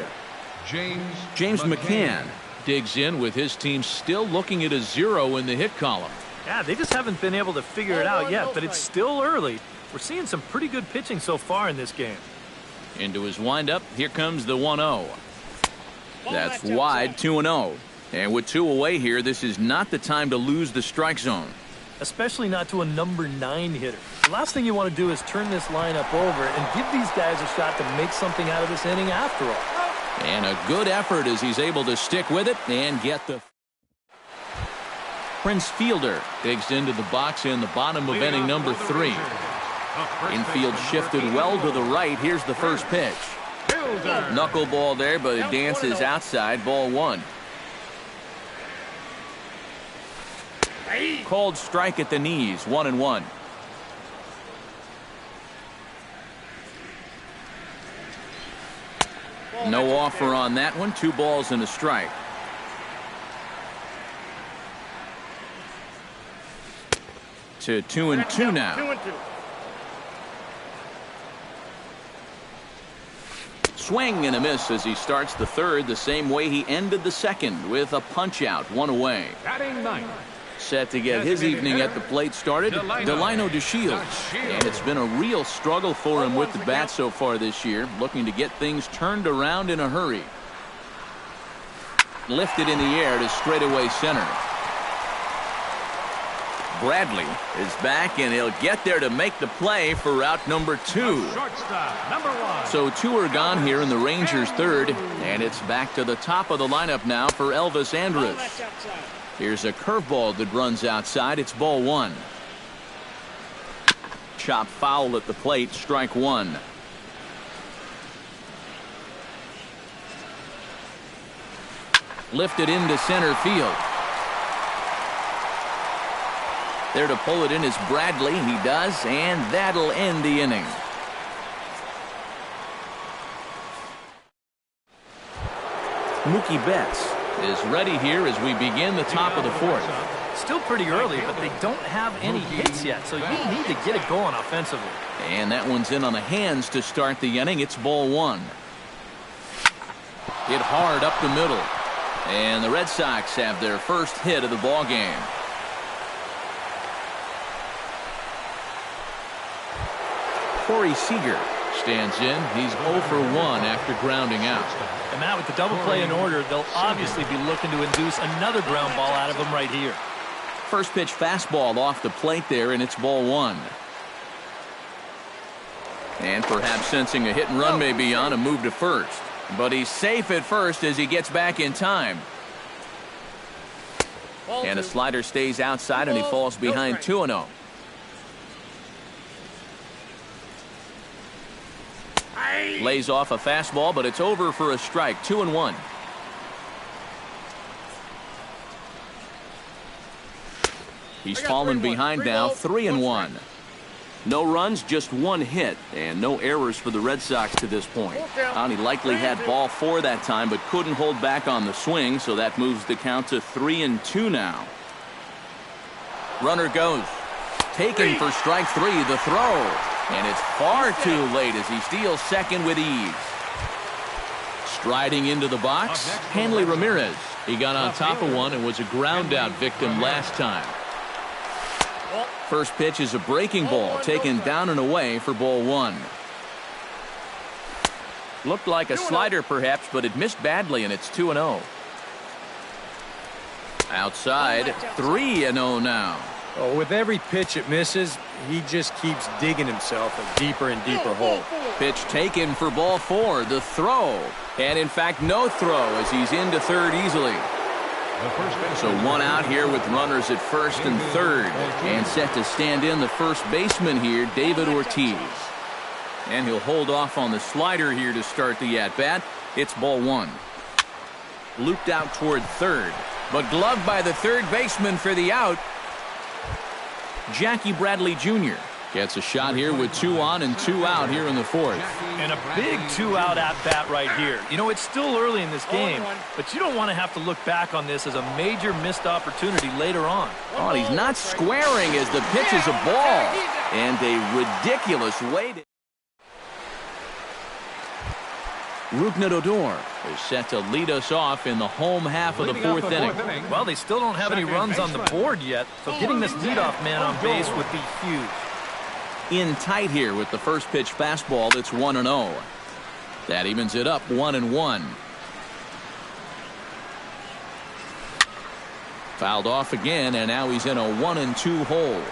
James McCann digs in with his team still looking at a 0 in the hit column. Yeah, they just haven't been able to figure it out yet, but it's still early. We're seeing some pretty good pitching so far in this game. Into his windup, here comes the 1-0. That's wide, 2-0. And with 2 away here, this is not the time to lose the strike zone. Especially not to a number 9 hitter. The last thing you want to do is turn this lineup over and give these guys a shot to make something out of this inning after all. And a good effort as he's able to stick with it and get the... Prince Fielder digs into the box in the bottom of inning number 3. Infield shifted well to the right. Here's the first pitch. Knuckleball there, but it dances outside. Ball 1. Called strike at the knees. 1-1. No offer on that one. 2 balls and a strike. To 2-2 now. Swing and a miss as he starts the third the same way he ended the second with a punch out, 1 away. Set to get his evening at the plate started, Delino DeShields. And it's been a real struggle for him with the bat so far this year, looking to get things turned around in a hurry. Lifted in the air to straightaway center. Bradley is back, and he'll get there to make the play for out number 2. So 2 are gone here in the Rangers' third, and it's back to the top of the lineup now for Elvis Andrus. Here's a curveball that runs outside. It's ball 1. Chop foul at the plate, strike 1. Lifted into center field. There to pull it in is Bradley. He does, and that'll end the inning. Mookie Betts is ready here as we begin the top of the 4th. Still pretty early, but they don't have any hits yet, so you need to get it going offensively. And that one's in on the hands to start the inning. It's ball 1. Hit hard up the middle. And the Red Sox have their first hit of the ball game. Corey Seager stands in. He's 0 for 1 after grounding out. And Matt, with the double play in order, they'll obviously be looking to induce another ground ball out of him right here. First pitch fastball off the plate there, and it's ball 1. And perhaps sensing a hit and run may be on, a move to first. But he's safe at first as he gets back in time. And a slider stays outside, and he falls behind 2-0. Lays off a fastball, but it's over for a strike. 2-1. He's fallen behind now. 3-1. No runs, just 1 hit, and no errors for the Red Sox to this point. He likely had ball 4 that time, but couldn't hold back on the swing, so that moves the count to 3-2 now. Runner goes. Taken for strike 3, the throw. And it's far too late as he steals second with ease. Striding into the box, Hanley Ramirez. He got on top of one and was a ground-out victim last time. First pitch is a breaking ball, taken down and away for ball 1. Looked like a slider perhaps, but it missed badly, and it's 2-0. Outside, 3-0 now. Oh, with every pitch it misses, he just keeps digging himself a deeper and deeper hole. Pitch taken for ball 4, the throw. And in fact, no throw as he's into third easily. So 1 out here with runners at first and third. And set to stand in the first baseman here, David Ortiz. And he'll hold off on the slider here to start the at-bat. It's ball 1. Looped out toward third, but gloved by the third baseman for the out. Jackie Bradley Jr. gets a shot here with 2 on and 2 out here in the 4th. And a big 2-out at-bat right here. You know, it's still early in this game, but you don't want to have to look back on this as a major missed opportunity later on. Oh, and he's not squaring as the pitch is a ball. And a ridiculous way to... Rougned Odor is set to lead us off in the home half of the 4th inning. Well, they still don't have any runs on the board yet, so getting this leadoff man on base would be huge. In tight here with the first pitch fastball that's 1-0. That evens it up 1-1. Fouled off again, and now he's in a 1-2 hole.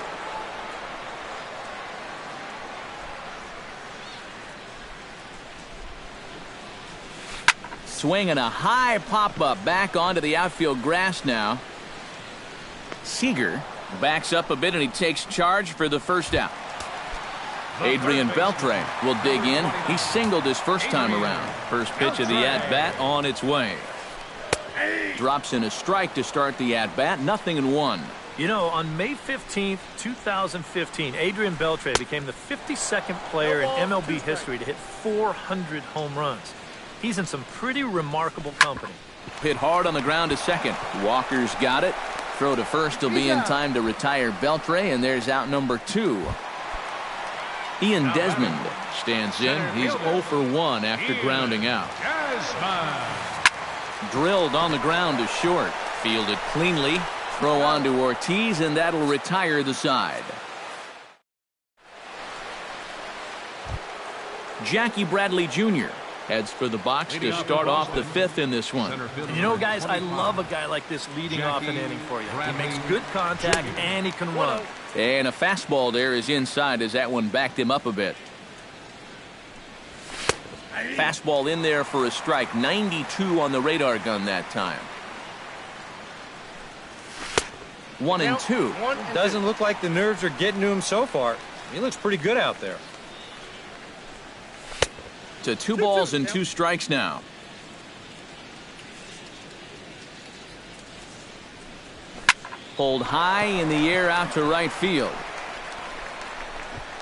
Swinging a high pop-up back onto the outfield grass now. Seager backs up a bit, and he takes charge for the first out. Adrian Beltre will dig in. He singled his first time around. First pitch of the at-bat on its way. Drops in a strike to start the at-bat. 0-1. You know, on May 15th, 2015, Adrian Beltre became the 52nd player in MLB history to hit 400 home runs. He's in some pretty remarkable company. Hit hard on the ground to second. Walker's got it. Throw to first will be in time to retire Beltre, and there's out number 2. Ian Desmond stands in. He's 0 for 1 after grounding out. Drilled on the ground to short. Fielded cleanly. Throw on to Ortiz, and that'll retire the side. Jackie Bradley Jr. heads for the box to start off the 5th in this one. You know, guys, I love a guy like this leading off an inning for you. He makes good contact, and he can run. And a fastball there is inside as that one backed him up a bit. Fastball in there for a strike. 92 on the radar gun that time. 1-2. Doesn't look like the nerves are getting to him so far. He looks pretty good out there. To 2 balls and 2 strikes now. Pulled high in the air out to right field.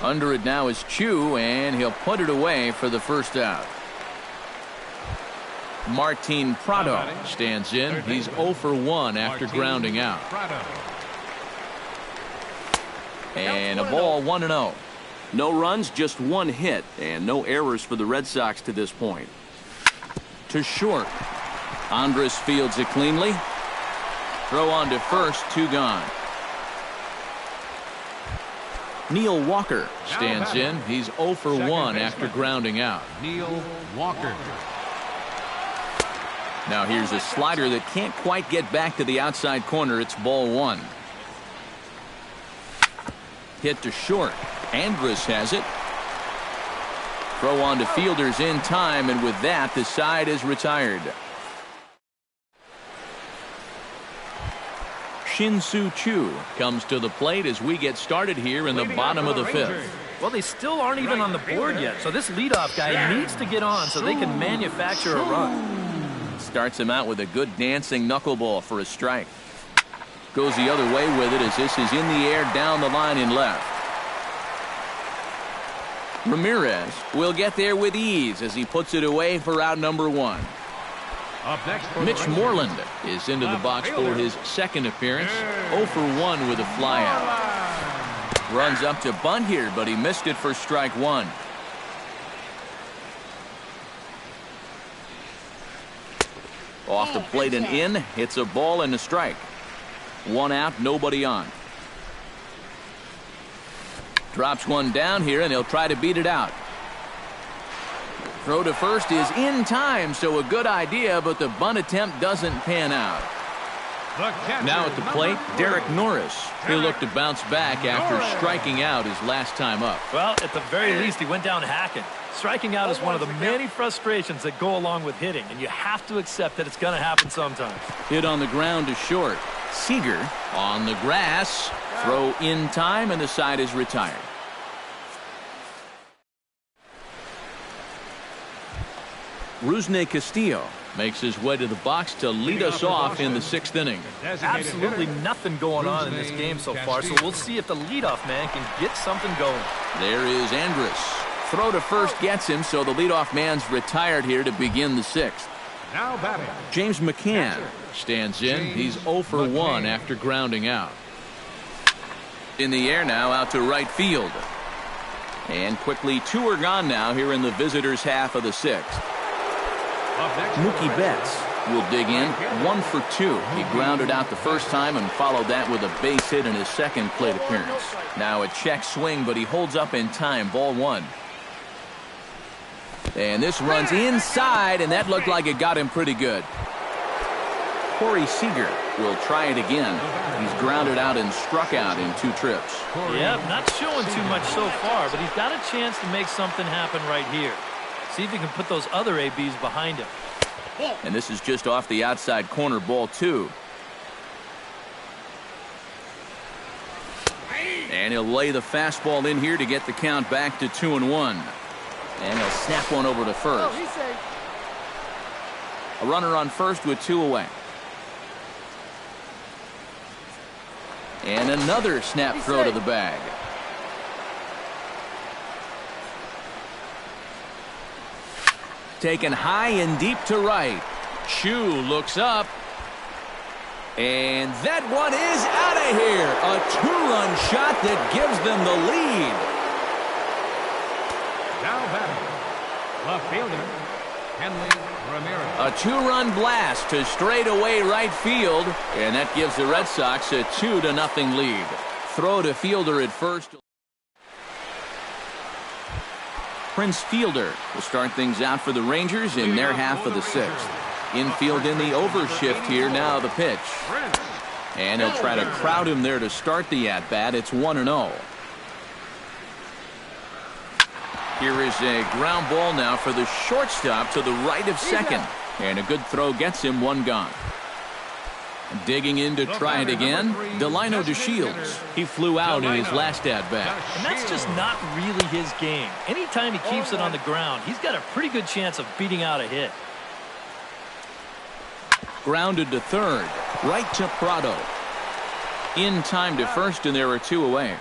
Under it now is Chu, and he'll put it away for the first out. Martin Prado stands in. He's 0 for 1 after grounding out. And a ball 1-0. No runs, just 1 hit, and no errors for the Red Sox to this point. To short. Andres fields it cleanly. Throw on to first, 2 gone. Neil Walker stands in. He's 0 for 1 after grounding out. Neil Walker. Now here's a slider that can't quite get back to the outside corner. It's ball 1. Hit to short. Andrus has it. Throw on to fielders in time, and with that, the side is retired. Shin-Soo Choo comes to the plate as we get started here in the bottom of the 5th. Well, they still aren't even on the board yet, so this leadoff guy needs to get on so they can manufacture a run. Starts him out with a good dancing knuckleball for a strike. Goes the other way with it as this is in the air down the line in left. Ramirez will get there with ease as he puts it away for out number 1. Mitch Moreland is into the box for his second appearance. 0 for 1 with a flyout. Runs up to bunt here, but he missed it for strike 1. Off the plate and in. Hits a ball and a strike. 1 out, nobody on. Drops one down here, and he'll try to beat it out. Throw to first is in time, so a good idea, but the bunt attempt doesn't pan out. Now at the plate, Derek Norris. He'll look to bounce back after striking out his last time up. Well, at the very least, he went down hacking. Striking out is one of the many frustrations that go along with hitting, and you have to accept that it's going to happen sometimes. Hit on the ground to short. Seager on the grass. Throw in time, and the side is retired. Rusney Castillo makes his way to the box to lead us off in the 6th inning. Absolutely nothing going on in this game so far, so we'll see if the leadoff man can get something going. There is Andrus. Throw to first gets him, so the leadoff man's retired here to begin the 6th. Now batting, James McCann stands in. He's 0 for 1 after grounding out. In the air now, out to right field. And quickly 2 are gone now here in the visitors' half of the 6th. Mookie Betts will dig in. 1 for 2. He grounded out the first time and followed that with a base hit in his second plate appearance. Now a check swing, but he holds up in time. Ball 1. And this runs inside, and that looked like it got him pretty good. Corey Seager will try it again. He's grounded out and struck out in 2 trips. Yeah, not showing too much so far, but he's got a chance to make something happen right here. See if he can put those other ABs behind him. And this is just off the outside corner, ball 2. And he'll lay the fastball in here to get the count back to 2-1. And he'll snap one over to first. A runner on first with 2 away. And another snap throw to the bag. Taken high and deep to right. Chu looks up. And that one is out of here. A 2-run shot that gives them the lead. now batting, left fielder, Henley Ramirez. A 2-run blast to straightaway right field, and that gives the Red Sox a 2-0 lead. Throw to fielder at first. Prince Fielder will start things out for the Rangers in their half of the 6th. Infield in the overshift here. Now the pitch. And he'll try to crowd him there to start the at-bat. It's 1-0. Here is a ground ball now for the shortstop to the right of second. And a good throw gets him, 1 gone. Digging in to try it again, Delino DeShields. He flew out in his last at-bat. And that's just not really his game. Anytime he keeps it on the ground, he's got a pretty good chance of beating out a hit. Grounded to third, right to Prado. In time to first, and there are 2 away.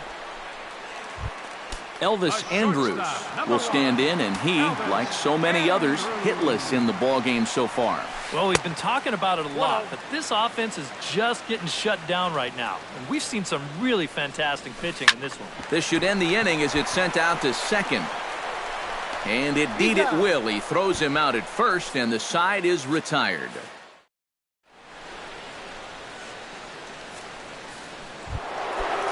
Elvis Andrus will stand in, and he, like so many others, hitless in the ballgame so far. Well, we've been talking about it a lot, but this offense is just getting shut down right now. And we've seen some really fantastic pitching in this one. This should end the inning as it's sent out to second. And indeed it will. He throws him out at first, and the side is retired.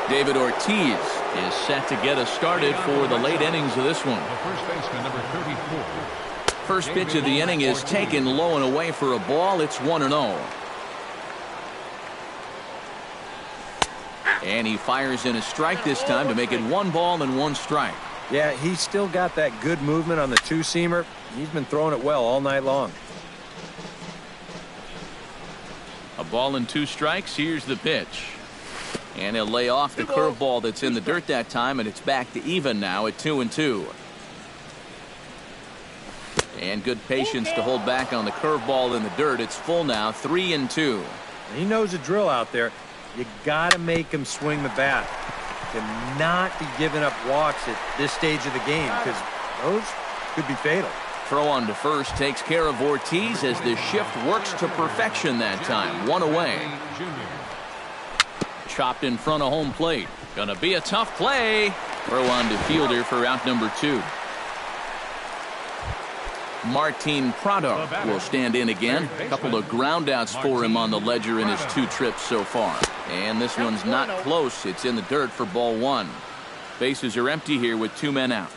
David Ortiz is set to get us started for the late innings of this one. The first baseman, number 34. First pitch of the inning is taken low and away for a ball. It's 1-0. And he fires in a strike this time to make it 1 ball and 1 strike. Yeah, he's still got that good movement on the 2-seamer. He's been throwing it well all night long. A ball and 2 strikes. Here's the pitch. And he'll lay off the curveball that's in the dirt that time, and it's back to even now at 2-2. And good patience to hold back on the curveball in the dirt. It's full now, 3-2. He knows the drill out there. You got to make him swing the bat. Cannot be giving up walks at this stage of the game, because those could be fatal. Throw on to first takes care of Ortiz as the shift works to perfection that time. 1 away. Chopped in front of home plate. Gonna be a tough play. Throw on to fielder for out number 2. Martin Prado will stand in again. A couple of groundouts for him on the ledger in his 2 trips so far. And this one's not close. It's in the dirt for ball 1. Bases are empty here with 2 men out.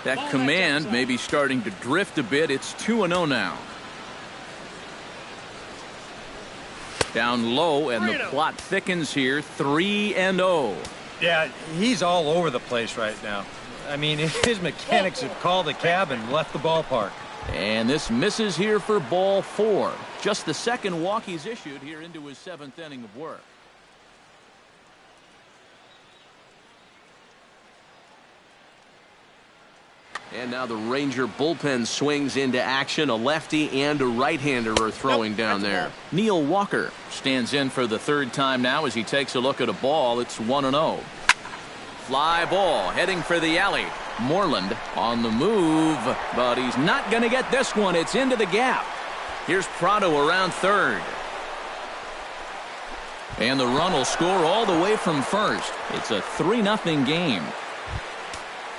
That command may be starting to drift a bit. It's 2-0 now. Down low, and the plot thickens here. 3-0. Yeah, he's all over the place right now. I mean, his mechanics have called a cab and left the ballpark. And this misses here for ball 4. Just the second walk he's issued here into his 7th inning of work. And now the Ranger bullpen swings into action. A lefty and a right-hander are throwing down there. Neil Walker stands in for the third time now as he takes a look at a ball. It's 1-0. Fly ball heading for the alley. Moreland on the move, but he's not going to get this one. It's into the gap. Here's Prado around third. And the run will score all the way from first. It's a 3-0 game.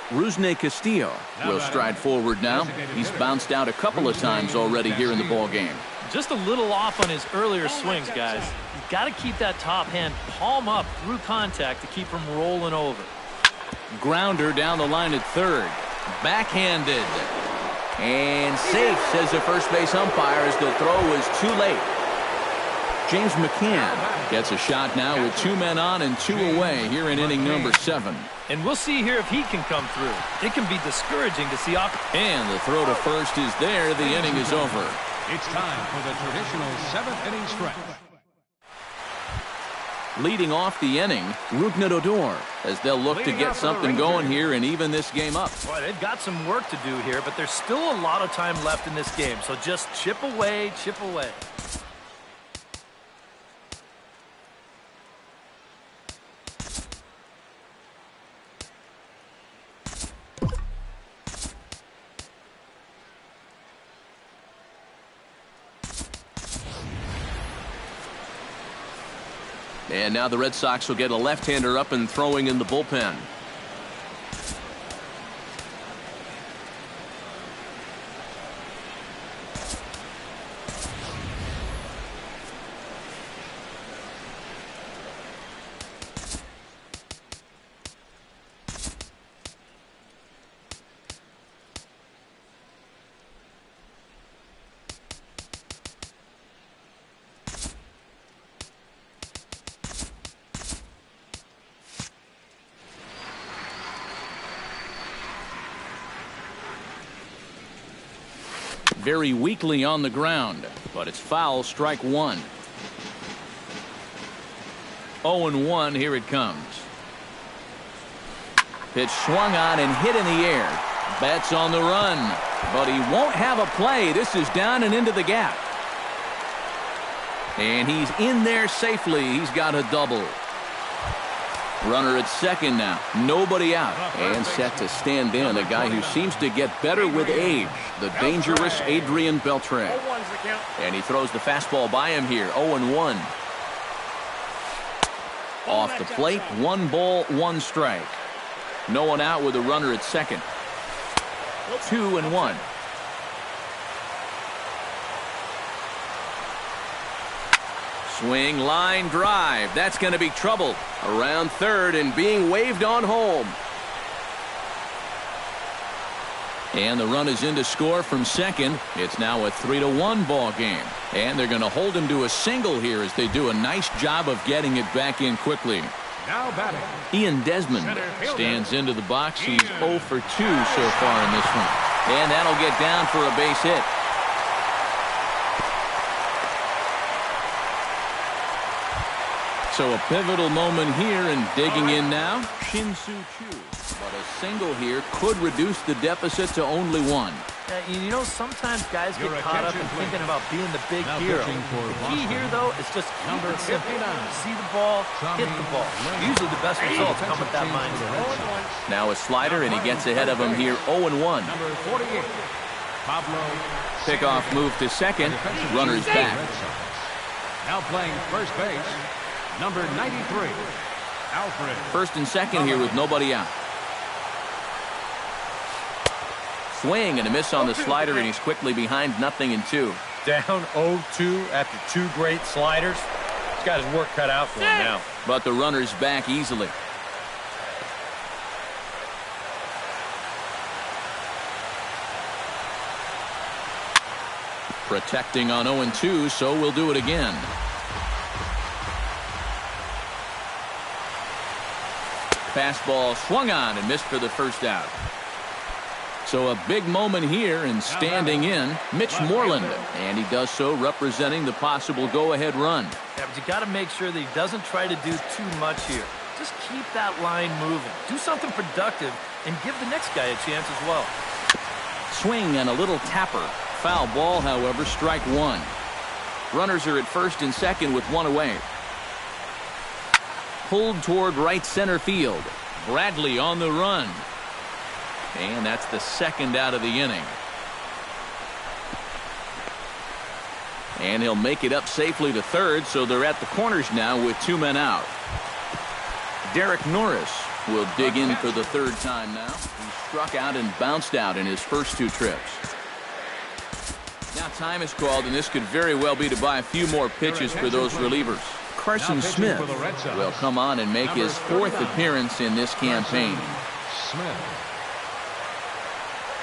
Rusney Castillo will stride forward now. He's bounced out a couple of times already here in the ball game. Just a little off on his earlier swings, guys. You've got to keep that top hand palm up through contact to keep him rolling over. Grounder down the line at third. Backhanded. And safe, says the first base umpire, as the throw was too late. James McCann gets a shot now with 2 men on and 2 away here in inning number 7. And we'll see here if he can come through. It can be discouraging to see off. And the throw to first is there. The inning is over. It's time for the traditional 7th inning stretch. Leading off the inning, Rougned Odor, as they'll look to get something going here and even this game up. Boy, they've got some work to do here, but there's still a lot of time left in this game. So just chip away, chip away. And now the Red Sox will get a left-hander up and throwing in the bullpen. Very weakly on the ground, but it's foul, strike 1. 0-1, here it comes. Pitch swung on and hit in the air. Betts on the run, but he won't have a play. This is down and into the gap. And he's in there safely. He's got a double. Runner at second now. Nobody out. And set to stand in a guy who seems to get better with age. The dangerous Adrian Beltre. And he throws the fastball by him here. 0-1. Off the plate. 1 ball, 1 strike. No one out with a runner at second. 2-1. Swing, line drive. That's going to be trouble. Around third and being waved on home. And the run is in to score from second. It's now a 3-1 ball game. And they're going to hold him to a single here as they do a nice job of getting it back in quickly. Now batting, Ian Desmond stands into the box. He's 0 for 2 so far in this one. And that'll get down for a base hit. So a pivotal moment here, and digging in now, Shin-Soo Choo. But a single here could reduce the deficit to only 1. You know, sometimes guys get caught up in thinking about being the big hero. The key here, though, is just keep it simple. See the ball, hit the ball. Usually the best results come with that mindset. Now a slider, and he gets ahead of him here, 0-1. number 48, Pablo. Pickoff move to second. Runner's back. Now playing first base, number 93, Alfred. First and second here with nobody out. Swing and a miss on the slider, and he's quickly behind 0-2. Down 0-2 after 2 great sliders. He's got his work cut out for him now. But the runner's back easily. Protecting on 0-2, so we'll do it again. Fastball swung on and missed for the first out. So a big moment here, and standing in, Mitch Moreland. And he does so representing the possible go-ahead run. Yeah, but you got to make sure that he doesn't try to do too much here. Just keep that line moving. Do something productive and give the next guy a chance as well. Swing and a little tapper. Foul ball, however, strike one. Runners are at first and second with one away. Pulled toward right center field. Bradley on the run. And that's the second out of the inning. And he'll make it up safely to third, so they're at the corners now with two men out. Derek Norris will dig in for the third time now. He struck out and bounced out in his first two trips. Now time is called, and this could very well be to buy a few more pitches for those relievers. Carson Smith will come on and make his fourth appearance in this campaign.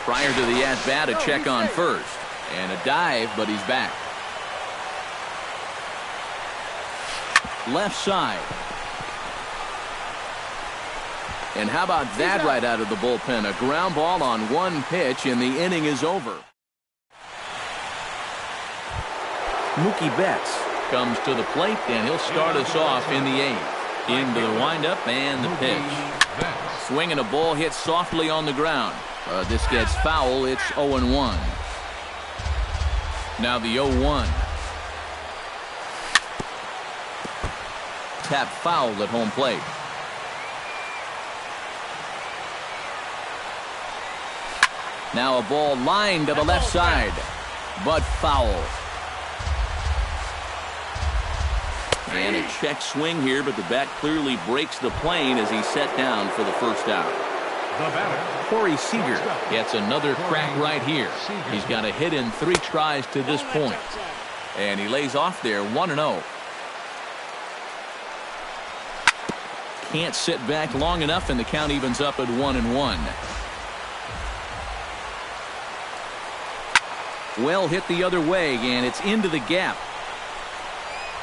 Prior to the at-bat, a check on first. And a dive, but he's back. Left side. And how about that right out of the bullpen? A ground ball on one pitch, and the inning is over. Mookie Betts comes to the plate, and he'll start us off in the eighth. Into the windup and the pitch. Swinging a ball hit softly on the ground. This gets foul. It's 0-1. Now the 0-1. Tap foul at home plate. Now a ball lined to the left side, but foul. And a check swing here, but the bat clearly breaks the plane as he's set down for the first out. Corey Seager gets another crack right here. He's got a hit in 3 tries to this point. And he lays off there 1-0. Can't sit back long enough, and the count evens up at 1-1. Well hit the other way, and it's into the gap.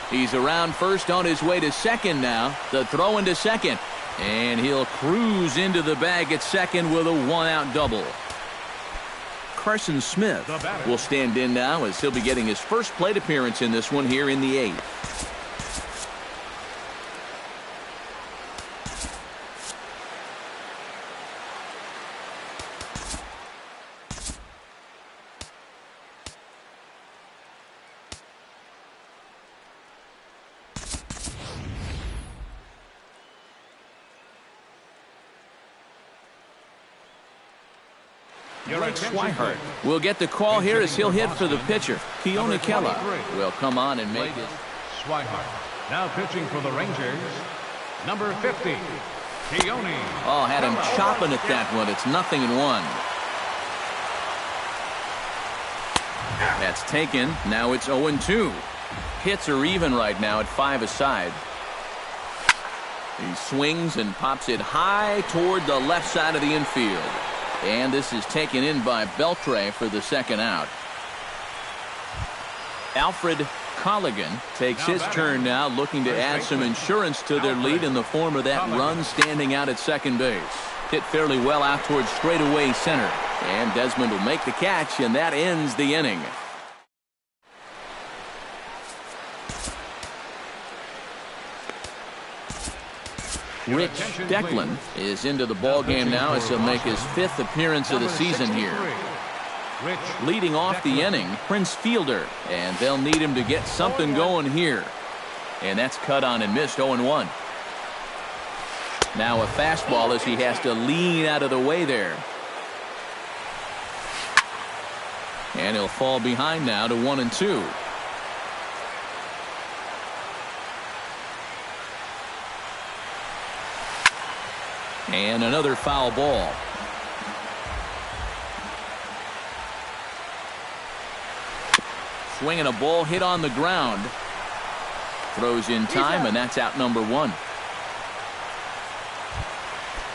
He's around first, on his way to second now. The throw into second. And he'll cruise into the bag at second with a 1-out double. Carson Smith will stand in now as he'll be getting his first plate appearance in this one here in the 8th. Swihart will get the call here as he'll hit for the pitcher. Keone Kela will come on and make it. Swihart now pitching for the Rangers, number 50, Keone. Oh, had him chopping at that one. It's 0-1. That's taken. Now it's 0-2. Hits are even right now at 5 aside. He swings and pops it high toward the left side of the infield. And this is taken in by Beltre for the second out. Alfred Colligan takes his turn now, looking to add some insurance to their lead in the form of that run standing out at second base. Hit fairly well out towards straightaway center. And Desmond will make the catch, and that ends the inning. Rich Declan is into the ball game now as he'll make his 5th appearance of the season here. Leading off the inning, Prince Fielder, and they'll need him to get something going here. And that's cut on and missed. 0-1. Now a fastball as he has to lean out of the way there. And he'll fall behind now to 1-2. And another foul ball. Swinging a ball hit on the ground. Throws in time, and that's out number 1.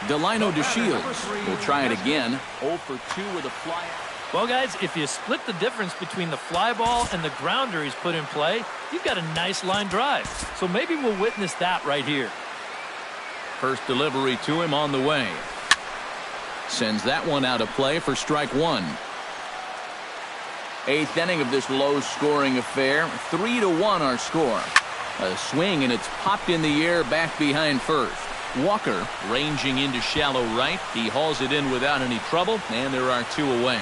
Delino DeShields will try it again. 0 for 2 with a fly. Well, guys, if you split the difference between the fly ball and the grounder he's put in play, you've got a nice line drive. So maybe we'll witness that right here. First delivery to him on the way. Sends that one out of play for strike 1. 8th inning of this low-scoring affair. 3-1 our score. A swing, and it's popped in the air back behind first. Walker ranging into shallow right. He hauls it in without any trouble, and there are 2 away.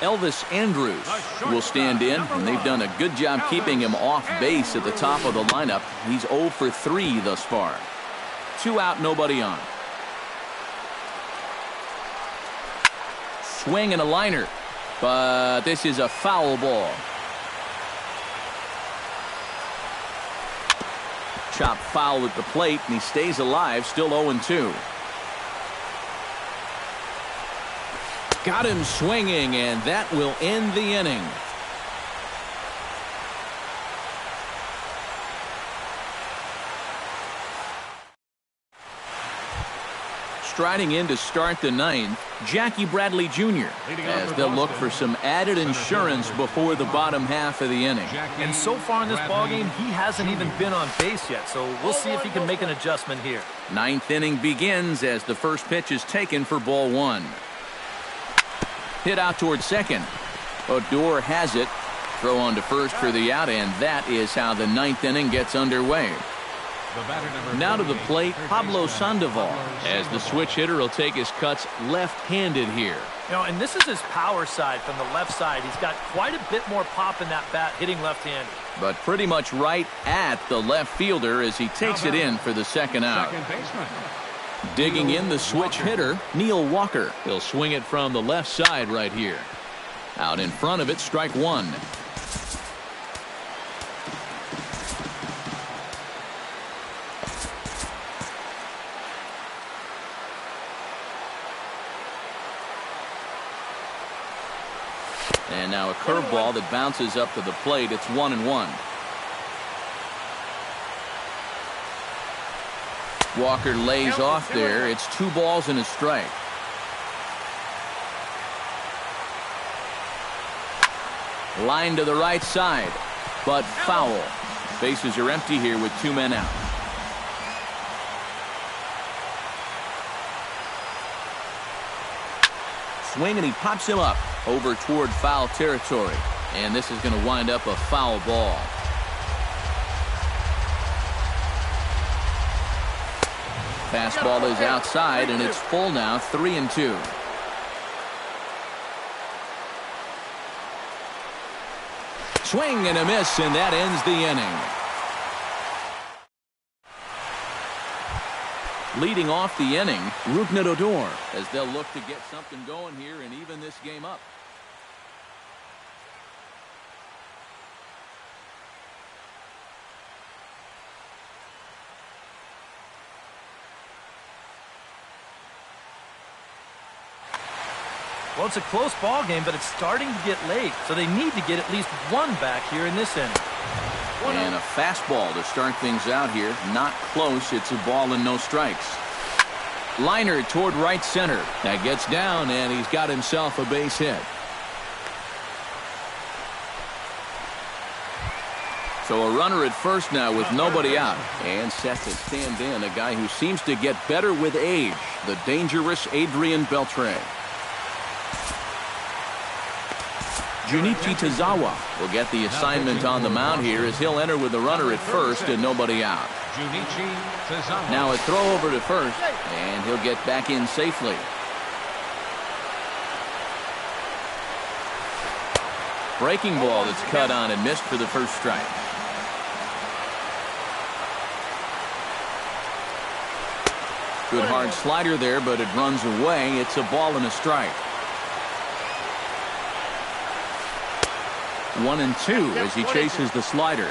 Elvis Andrews will stand in, and they've done a good job keeping him off base at the top of the lineup. He's 0 for 3 thus far. 2 out, nobody on. Swing and a liner, but this is a foul ball. Chop foul at the plate, and he stays alive, still 0-2. Got him swinging, and that will end the inning. Striding in to start the ninth, Jackie Bradley Jr., as they'll look for some added insurance before the bottom half of the inning. And so far in this ballgame, he hasn't even been on base yet, so we'll see if he can make an adjustment here. Ninth inning begins as the first pitch is taken for ball 1. Hit out towards second. Odor has it. Throw on to first for the out, and that is how the ninth inning gets underway. Now to the plate, Pablo Sandoval, as the switch hitter will take his cuts left-handed here. You know, and this is his power side from the left side. He's got quite a bit more pop in that bat hitting left-handed. But pretty much right at the left fielder as he takes it in for the second out. Digging in the switch hitter, Neil Walker. He'll swing it from the left side right here. Out in front of it, strike 1. And now a curveball that bounces up to the plate. It's 1-1. Walker lays off there. It's 2 balls and a strike. Line to the right side, but foul. Bases are empty here with 2 men out. Swing, and he pops him up over toward foul territory. And this is going to wind up a foul ball. Fastball is outside, and it's full now, 3-2. Swing and a miss, and that ends the inning. Leading off the inning, Rougned Odor, as they'll look to get something going here and even this game up. Well, it's a close ball game, but it's starting to get late, so they need to get at least 1 back here in this inning. And a fastball to start things out here. Not close. It's a ball and no strikes. Liner toward right center. That gets down, and he's got himself a base hit. So a runner at first now with nobody out. And set to stand in a guy who seems to get better with age, the dangerous Adrian Beltre. Junichi Tazawa will get the assignment on the mound here as he'll enter with a runner at first and nobody out. Now a throw over to first, and he'll get back in safely. Breaking ball that's cut on and missed for the first strike. Good hard slider there, but it runs away. It's a ball and a strike. 1-2 as he chases the slider.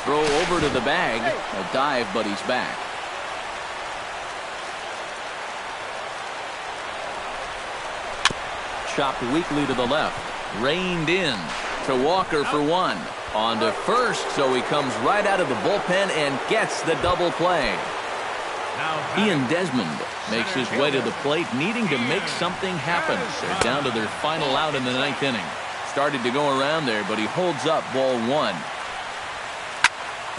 Throw over to the bag. A dive, but he's back. Chopped weakly to the left. Reined in to Walker for 1. On to first, so he comes right out of the bullpen and gets the double play. Ian Desmond makes his way to the plate, needing to make something happen. They're down to their final out in the 9th inning. Started to go around there, but he holds up ball 1.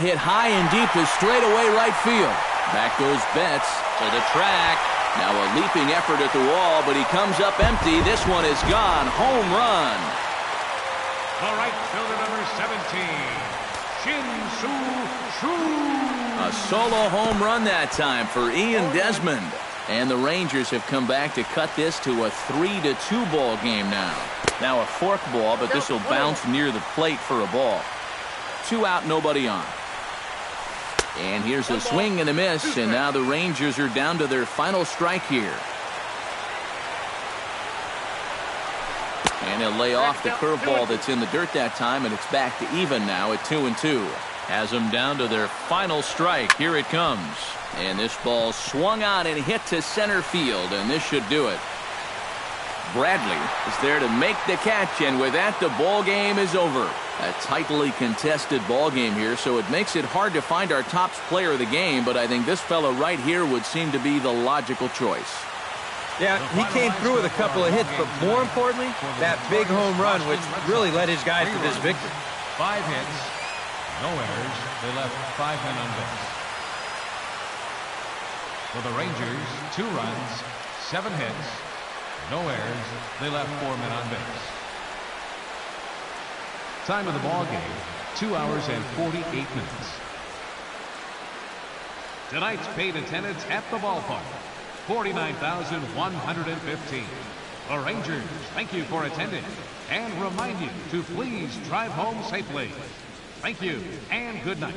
Hit high and deep to straightaway right field. Back goes Betts to the track. Now a leaping effort at the wall, but he comes up empty. This one is gone. Home run. The right fielder, number 17, Shin-Soo Choo. A solo home run that time for Ian Desmond. And the Rangers have come back to cut this to a 3-2 ball game now. Now a fork ball, but this will bounce near the plate for a ball. 2 out, nobody on. And here's a swing and a miss, and now the Rangers are down to their final strike here. And he'll lay off the curveball that's in the dirt that time, and it's back to even now at 2-2. Has them down to their final strike. Here it comes. And this ball swung on and hit to center field, and this should do it. Bradley is there to make the catch, and with that, the ball game is over. A tightly contested ball game here, so it makes it hard to find our top player of the game, but I think this fella right here would seem to be the logical choice. Yeah, he came through with a couple of hits, but more importantly, that big home run, which really led his guys to this victory. 5 hits, no errors. They left 5 men on base. For the Rangers, 2 runs, 7 hits, no errors. They left 4 men on base. Time of the ball game, 2 hours and 48 minutes. Tonight's paid attendance at the ballpark, 49,115. The Rangers thank you for attending and remind you to please drive home safely. Thank you and good night.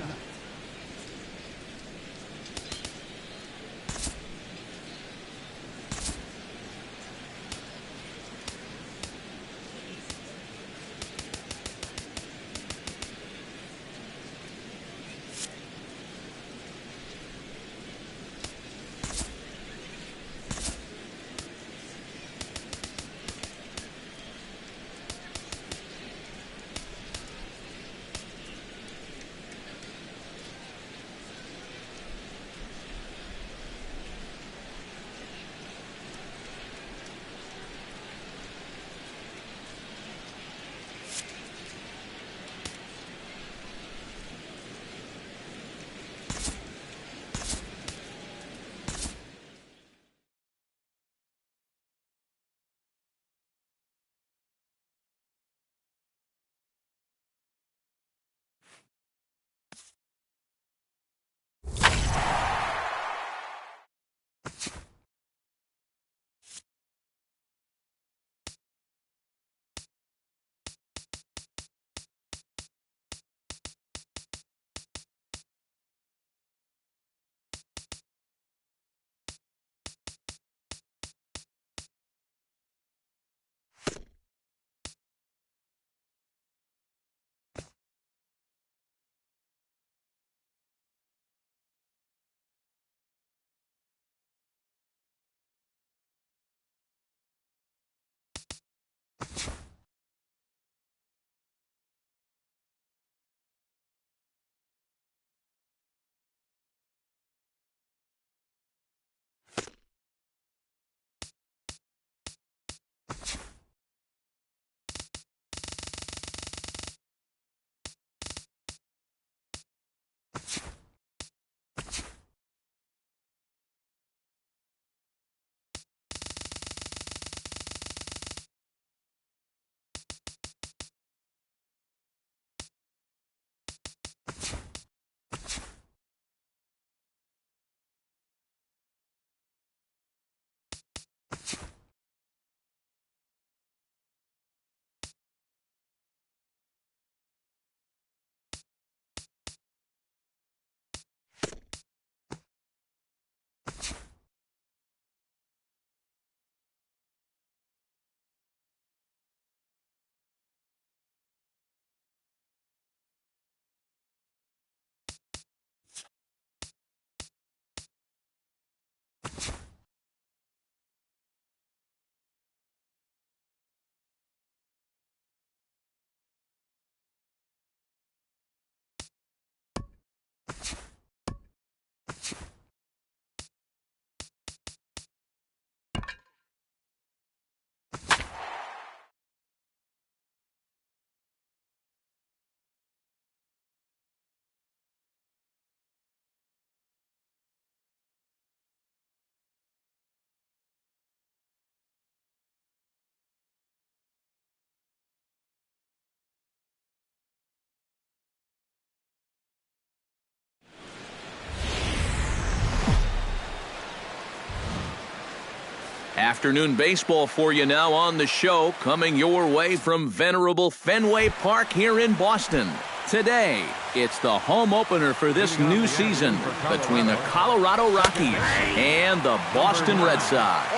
Afternoon baseball for you now on the show, coming your way from venerable Fenway Park here in Boston. Today, it's the home opener for this new season between the Colorado Rockies and the Boston Red Sox.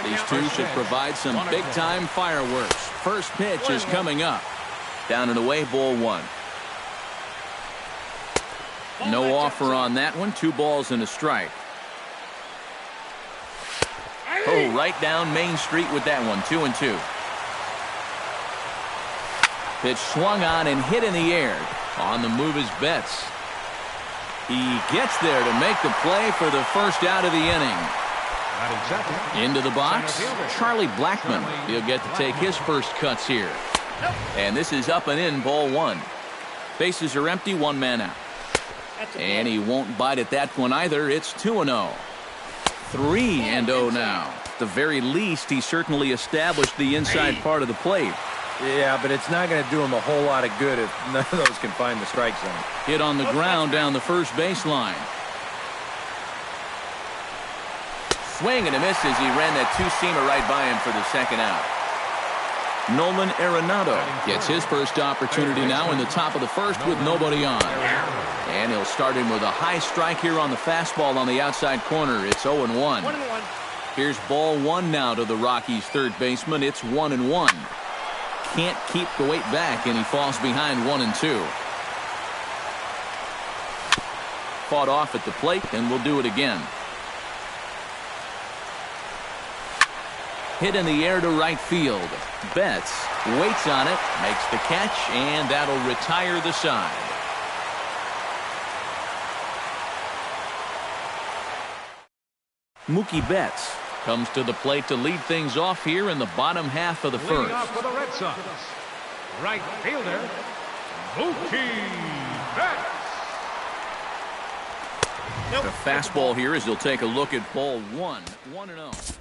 These two should provide some big-time fireworks. First pitch is coming up. Down and away, ball one. No offer on that one. 2 balls and a strike. Oh, right down Main Street with that one. 2-2. Pitch swung on and hit in the air. On the move is Betts. He gets there to make the play for the first out of the inning. Into the box, Charlie Blackmon. He'll get to take his first cuts here. And this is up and in, ball one. Bases are empty, 1 man out. And he won't bite at that one either. It's 2-0. 3-0 now. At the very least, he certainly established the inside part of the plate. Yeah, but it's not going to do him a whole lot of good if none of those can find the strike zone. Hit on the ground down the first baseline. Swing and a miss as he ran that 2-seamer right by him for the second out. Nolan Arenado gets his first opportunity now in the top of the first with nobody on. And he'll start him with a high strike here on the fastball on the outside corner. It's 0-1. Here's ball one now to the Rockies' third baseman. It's 1-1. Can't keep the weight back, and he falls behind 1-2. Fought off at the plate, and we'll do it again. Hit in the air to right field. Betts waits on it, makes the catch, and that'll retire the side. Mookie Betts comes to the plate to lead things off here in the bottom half of the first. Leading off for the Red Sox, right fielder, Mookie Betts. The fastball here as he'll take a look at ball one. 1-0.